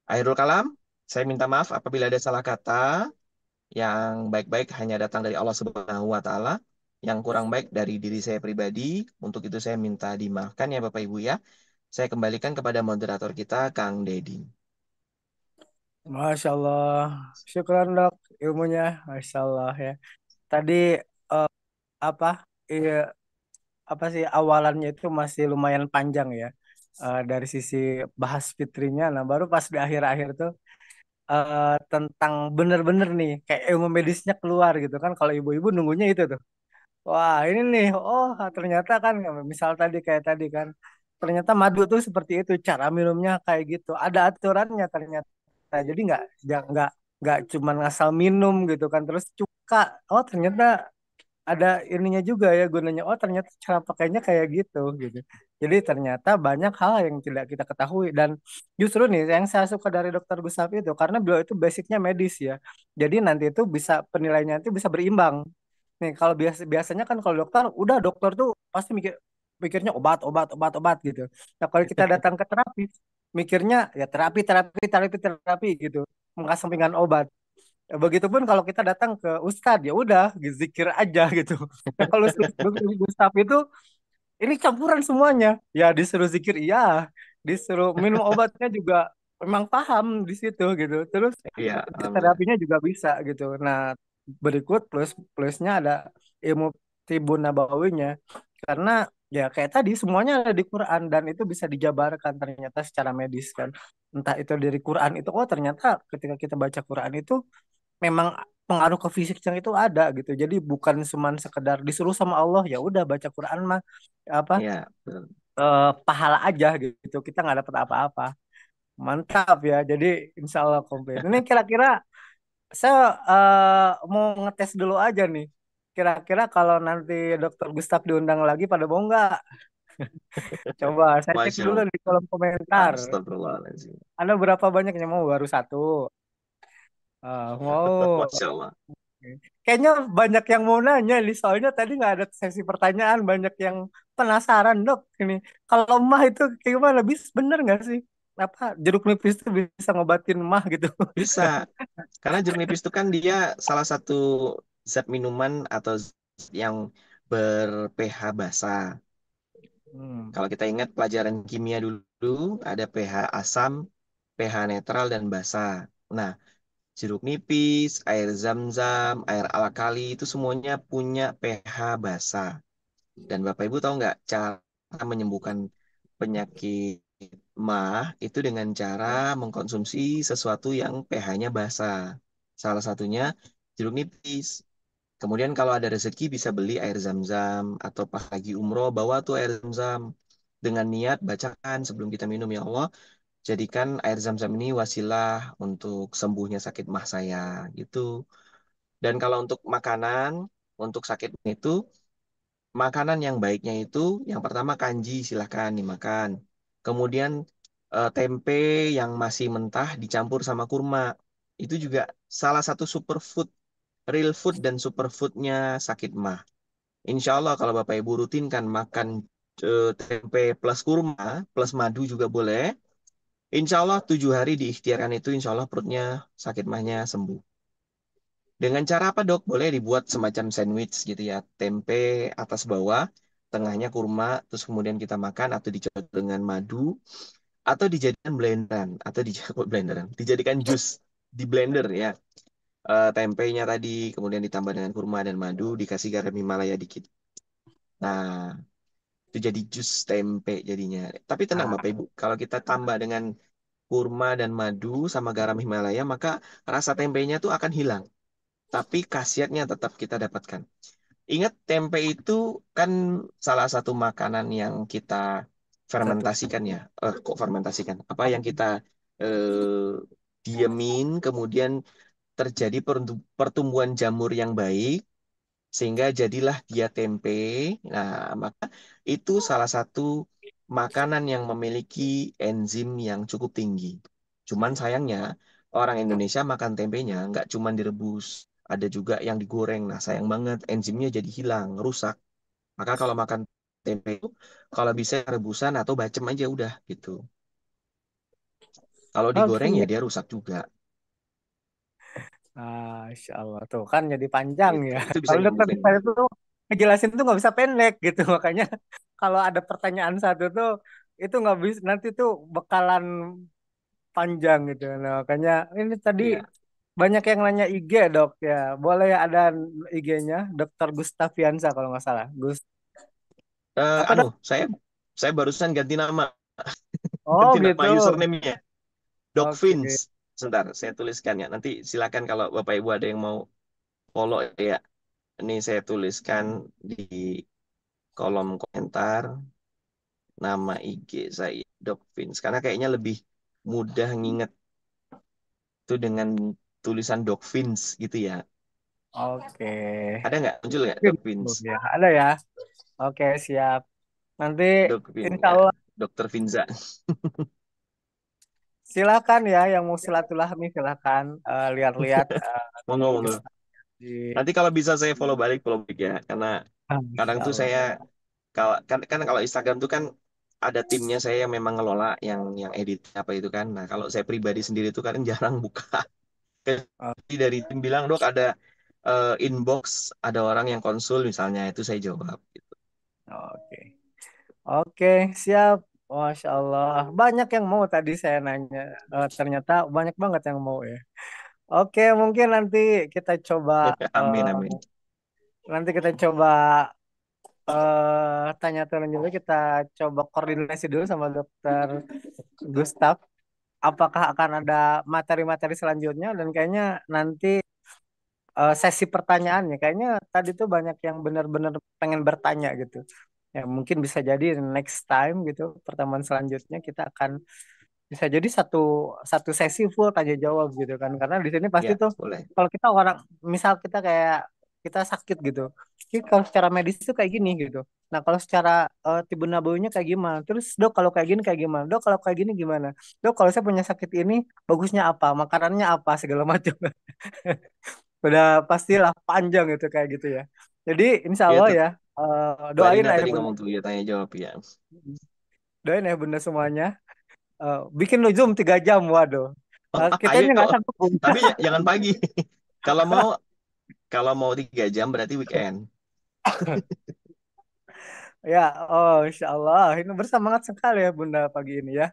Akhirul kalam, saya minta maaf apabila ada salah kata. Yang baik-baik hanya datang dari Allah Subhanahu wa taala. Yang kurang baik dari diri saya pribadi. Untuk itu saya minta dimaafkan ya Bapak Ibu ya. Saya kembalikan kepada moderator kita, Kang Deddy. Masya Allah, syukuran dok ilmunya, Masya Allah ya. Tadi eh, apa, iya, apa sih awalannya itu masih lumayan panjang ya, dari sisi bahas fitrinya. Nah baru pas di akhir-akhir tuh tentang bener-bener nih kayak ilmu medisnya keluar gitu kan. Kalau ibu-ibu nunggunya itu tuh. Wah, ini nih, oh ternyata kan, misal tadi kayak tadi kan, ternyata madu tuh seperti itu, cara minumnya kayak gitu, ada aturannya ternyata. Jadi nggak cuma ngasal minum gitu kan, terus cuka. Oh ternyata ada ininya juga ya gunanya. Oh ternyata cara pakainya kayak gitu gitu. Jadi ternyata banyak hal yang tidak kita ketahui, dan justru nih yang saya suka dari dokter Gustaf itu karena beliau itu basicnya medis ya. Jadi nanti itu bisa penilaiannya itu bisa berimbang. Nih, kalau biasanya kan kalau dokter, udah dokter tuh pasti mikirnya obat, obat, obat, obat gitu. Nah, kalau kita datang ke terapis, mikirnya ya terapi, terapi, terapi, terapi gitu. Mengasampingkan obat. Ya, begitupun kalau kita datang ke ustadz, ya udah zikir aja gitu. Nah, kalau Ustadz itu ini campuran semuanya. Ya disuruh zikir iya, disuruh minum obatnya juga memang paham di situ gitu. Terus Iya, alhamdulillah. terapinya juga bisa gitu. Nah, berikut plusnya ada ilmu Tibun Nabawinya, karena ya kayak tadi semuanya ada di Quran dan itu bisa dijabarkan ternyata secara medis kan, entah itu dari Quran itu, oh ternyata ketika kita baca Quran itu memang pengaruh ke fisiknya itu ada gitu. Jadi bukan cuman sekedar disuruh sama Allah ya udah baca Quran mah apa Ya, betul. pahala aja gitu. Kita nggak dapat apa-apa. Mantap ya. Jadi insya Allah komplit. Ini kira-kira saya mau ngetes dulu aja nih. Kira-kira kalau nanti Dokter Gustaf diundang lagi pada mau nggak? Coba saya cek Masya dulu Allah. di kolom komentar. Astagfirullahaladzim. Ada berapa banyak yang mau? Baru satu. Mau. Masya Allah. Kayaknya banyak yang mau nanya nih, soalnya tadi nggak ada sesi pertanyaan, banyak yang penasaran dok ini. Kalau mah itu kayak gimana? Bener nggak sih? Apa jeruk nipis itu bisa ngobatin mah gitu? Bisa. Karena jeruk nipis itu kan dia salah satu zat minuman atau zat yang ber-pH basa. Hmm. Kalau kita ingat pelajaran kimia dulu, ada pH asam, pH netral, dan basa. Nah, jeruk nipis, air zam-zam, air alkali itu semuanya punya pH basa. Dan Bapak Ibu tahu nggak cara menyembuhkan penyakit mah itu dengan cara mengkonsumsi sesuatu yang pH-nya basa. Salah satunya jeruk nipis. Kemudian kalau ada rezeki bisa beli air zam-zam atau pas lagi umroh bawa tuh air zam-zam dengan niat bacakan sebelum kita minum ya Allah jadikan air zam-zam ini wasilah untuk sembuhnya sakit mah saya gitu. Dan kalau untuk makanan untuk sakit itu makanan yang baiknya itu yang pertama kanji silahkan dimakan. Kemudian tempe yang masih mentah dicampur sama kurma. Itu juga salah satu superfood, real food dan superfoodnya sakit mah. Insya Allah kalau Bapak Ibu rutin kan makan tempe plus kurma plus madu juga boleh. Insya Allah 7 hari diikhtiarkan itu insya Allah perutnya sakit mahnya sembuh. Dengan cara apa dok? Boleh dibuat semacam sandwich gitu ya. Tempe atas bawah, tengahnya kurma, terus kemudian kita makan atau dicampur dengan madu, atau dijadikan blenderan, atau dijadikan blenderan, dijadikan jus di blender ya. Tempenya tadi, kemudian ditambah dengan kurma dan madu, dikasih garam Himalaya dikit. Nah, itu jadi jus tempe jadinya. Tapi tenang Ah, Bapak Ibu, kalau kita tambah dengan kurma dan madu sama garam Himalaya, maka rasa tempenya tuh akan hilang. Tapi khasiatnya tetap kita dapatkan. Ingat tempe itu kan salah satu makanan yang kita satu. fermentasikan ya. Kok fermentasikan? Apa yang kita eh, diemin, kemudian terjadi pertumbuhan jamur yang baik, sehingga jadilah dia tempe. Nah, maka itu salah satu makanan yang memiliki enzim yang cukup tinggi. Cuman sayangnya orang Indonesia makan tempenya nggak cuman direbus, ada juga yang digoreng. Nah, sayang banget enzimnya jadi hilang, rusak. Maka kalau makan tempe itu kalau bisa rebusan atau bacem aja udah gitu. Kalau digoreng Oke. ya dia rusak juga. Insya Allah tuh kan jadi panjang Gitu. ya. Itu bisa Kalau dokter nyembuhin. saya itu ngejelasin tuh nggak bisa pendek gitu. Makanya kalau ada pertanyaan satu tuh itu nggak bisa, nanti tuh bakalan panjang gitu. Nah, makanya ini tadi Iya. banyak yang nanya IG dok ya. Boleh ya ada IG-nya Dokter Gustaviansa kalau nggak salah. Gus apa Anu, dok? saya barusan ganti nama. Oh Ganti nama gitu. username-nya. Doc Oke. Vince. Sebentar, saya tuliskan ya. Nanti silakan kalau Bapak Ibu ada yang mau follow ya. Ini saya tuliskan di kolom komentar nama IG saya Doc Vince. Karena kayaknya lebih mudah nginget tuh dengan tulisan Doc Vince gitu ya. Oke. Ada nggak? Muncul nggak Doc Gitu Vince? ya. Ada ya. Oke siap. Nanti Doc Vince insya ya. Allah Dokter Vinza. silakan ya yang mau silaturahmi silakan lihat-liat Monggo, monggo. Gustaf di Nanti kalau bisa saya follow balik ya. Karena kadang Insya tuh Allah. saya kalau kan kalau Instagram tuh kan ada timnya saya yang memang ngelola yang edit apa itu kan. Nah, kalau saya pribadi sendiri tuh kan jarang buka. Oh, Jadi dari tim bilang, "Dok, ada inbox, ada orang yang konsul misalnya." Itu saya jawab gitu. oke. Oke, siap. Masya Allah. Banyak yang mau tadi saya nanya. Ternyata banyak banget yang mau ya. Oke, mungkin nanti kita coba Amin, amin. nanti kita coba tanya terlebih dulu, kita coba koordinasi dulu sama dokter Gustaf. Apakah akan ada materi-materi selanjutnya, dan kayaknya nanti sesi pertanyaannya kayaknya tadi tuh banyak yang benar-benar pengen bertanya gitu. Ya mungkin bisa jadi next time gitu, pertemuan selanjutnya kita akan bisa jadi satu satu sesi full tanya jawab gitu kan, karena di sini pasti Ya, tuh boleh. kalau kita orang, misal kita kayak kita sakit gitu, jadi kalau secara medis itu kayak gini gitu, nah kalau secara tibu nabawinya kayak gimana, terus dok kalau kayak gini kayak gimana, dok kalau kayak gini gimana, dok kalau saya punya sakit ini bagusnya apa, makanannya apa, segala macam. Udah pastilah panjang itu kayak gitu ya. Jadi insya Ya Allah tuh, ya, Mbak doain Rina ayah tadi bunda, ngomong tuh ya tanya jawab ya. doain ayah bunda semuanya. Bikin lu Zoom 3 jam, waduh. Kita Ayo, ini nggak sanggup. tapi jangan pagi. Kalau mau kalau mau 3 jam berarti weekend. Ya, oh insya Allah. Ini bersemangat sekali ya Bunda pagi ini ya.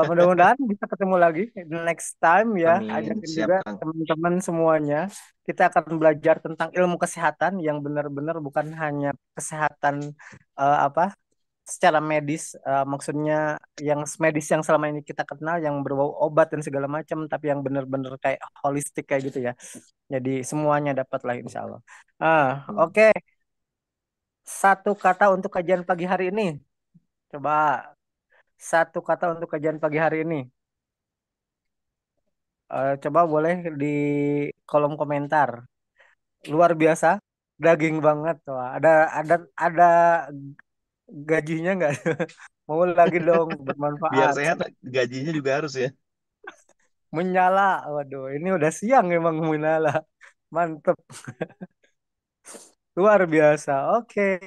Mudah-mudahan bisa ketemu lagi next time ya. Amin. Ajakin Siap, juga Kang. teman-teman semuanya. Kita akan belajar tentang ilmu kesehatan yang benar-benar bukan hanya kesehatan apa secara medis, maksudnya yang medis yang selama ini kita kenal yang berbau obat dan segala macam, tapi yang benar-benar kayak holistik kayak gitu ya. Jadi semuanya dapat lah insya Allah. Oke. Satu kata untuk kajian pagi hari ini. Coba satu kata untuk kajian pagi hari ini. Coba boleh di kolom komentar. Luar biasa, daging banget. Wah, ada gajinya nggak? Mau lagi dong, Biar bermanfaat. sehat, gajinya juga harus ya. Menyala. Waduh, ini udah siang emang menyala. Mantep, luar biasa. Oke,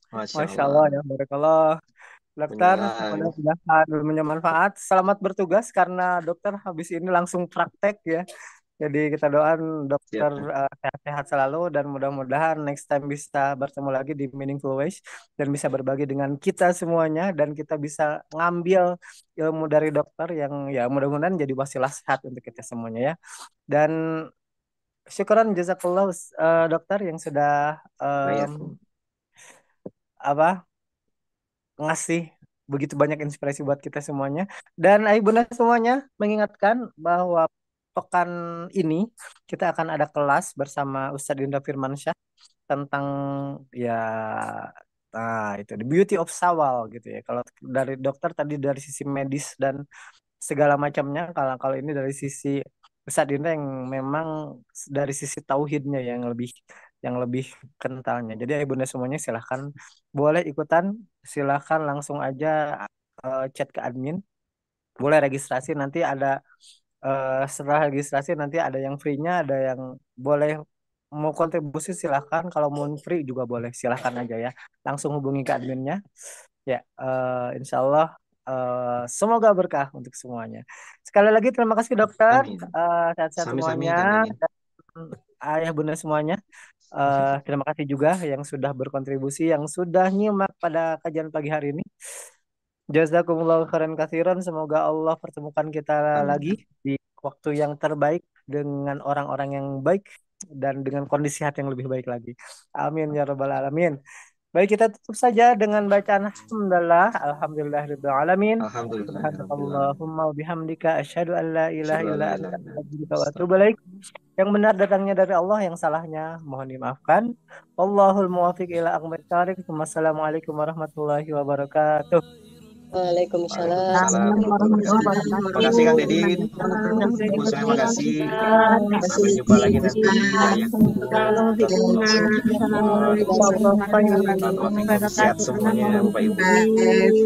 Masya Masya Allah Allah. ya, barakallah. Dokter, Menyala. mudah-mudahan bermanfaat. Manfaat. Selamat bertugas karena dokter habis ini langsung praktek ya. Jadi kita doain Siap, dokter Kang. sehat-sehat selalu, dan mudah-mudahan next time bisa bertemu lagi di Meaningful Ways dan bisa berbagi dengan kita semuanya, dan kita bisa ngambil ilmu dari dokter yang ya mudah-mudahan jadi wasilah sehat untuk kita semuanya ya. Dan syukuran jazakallah dokter yang sudah Saya, em, apa ngasih begitu banyak inspirasi buat kita semuanya. Dan Ayu Bunda semuanya mengingatkan bahwa pekan ini kita akan ada kelas bersama Ustadz Indra Firmansyah tentang ya itu the beauty of Sawal gitu ya. Kalau dari dokter tadi dari sisi medis dan segala macamnya, kalau kalau ini dari sisi Ustadz Indra yang memang dari sisi tauhidnya yang lebih kentalnya. Jadi ya bunda semuanya silahkan boleh ikutan, silahkan langsung aja chat ke admin, boleh registrasi, nanti ada setelah registrasi nanti ada yang free-nya, ada yang boleh mau kontribusi silahkan, kalau mau free juga boleh silahkan aja ya, langsung hubungi ke adminnya ya. Insya Allah semoga berkah untuk semuanya. Sekali lagi terima kasih dokter. amin. Sehat-sehat Sami-sami, semuanya, Kang Daniel. dan ayah bunda semuanya. Terima kasih juga yang sudah berkontribusi, yang sudah nyimak pada kajian pagi hari ini. Jazakumullah khairan katsiran. Semoga Allah pertemukan kita lagi Amin. di waktu yang terbaik dengan orang-orang yang baik dan dengan kondisi hati yang lebih baik lagi. Amin ya rabbal alamin. Baik, kita tutup saja dengan bacaan alhamdulillah, alhamdulillahirabbil alamin. Alhamdulillah, ya Rabbil alamin. Subhanakallahumma wa bihamdika asyhadu an la ilaha Asyhadu an illa la anta ilaha illa anta, astaghfiruka wa atubu ilaik. astaghfirullah. Yang benar datangnya dari Allah, yang salahnya mohon dimaafkan. Wallahul muwaffiq ila aqwamit thoriq. Wassalamualaikum warahmatullahi wabarakatuh. Waalaikumsalam Waalaikumsalam warahmatullahi warahmatullahi wabarakatuh. Makasih wabarakatuh. Kang Dedin. Terima Bu saya kasih, makasih. terima kasih, Sampai jumpa lagi nanti. Ustaz. Waalaikumsalam warahmatullahi Jazakumullah khairan. wabarakatuh. Sehat semuanya Bapak Ibu. Baik.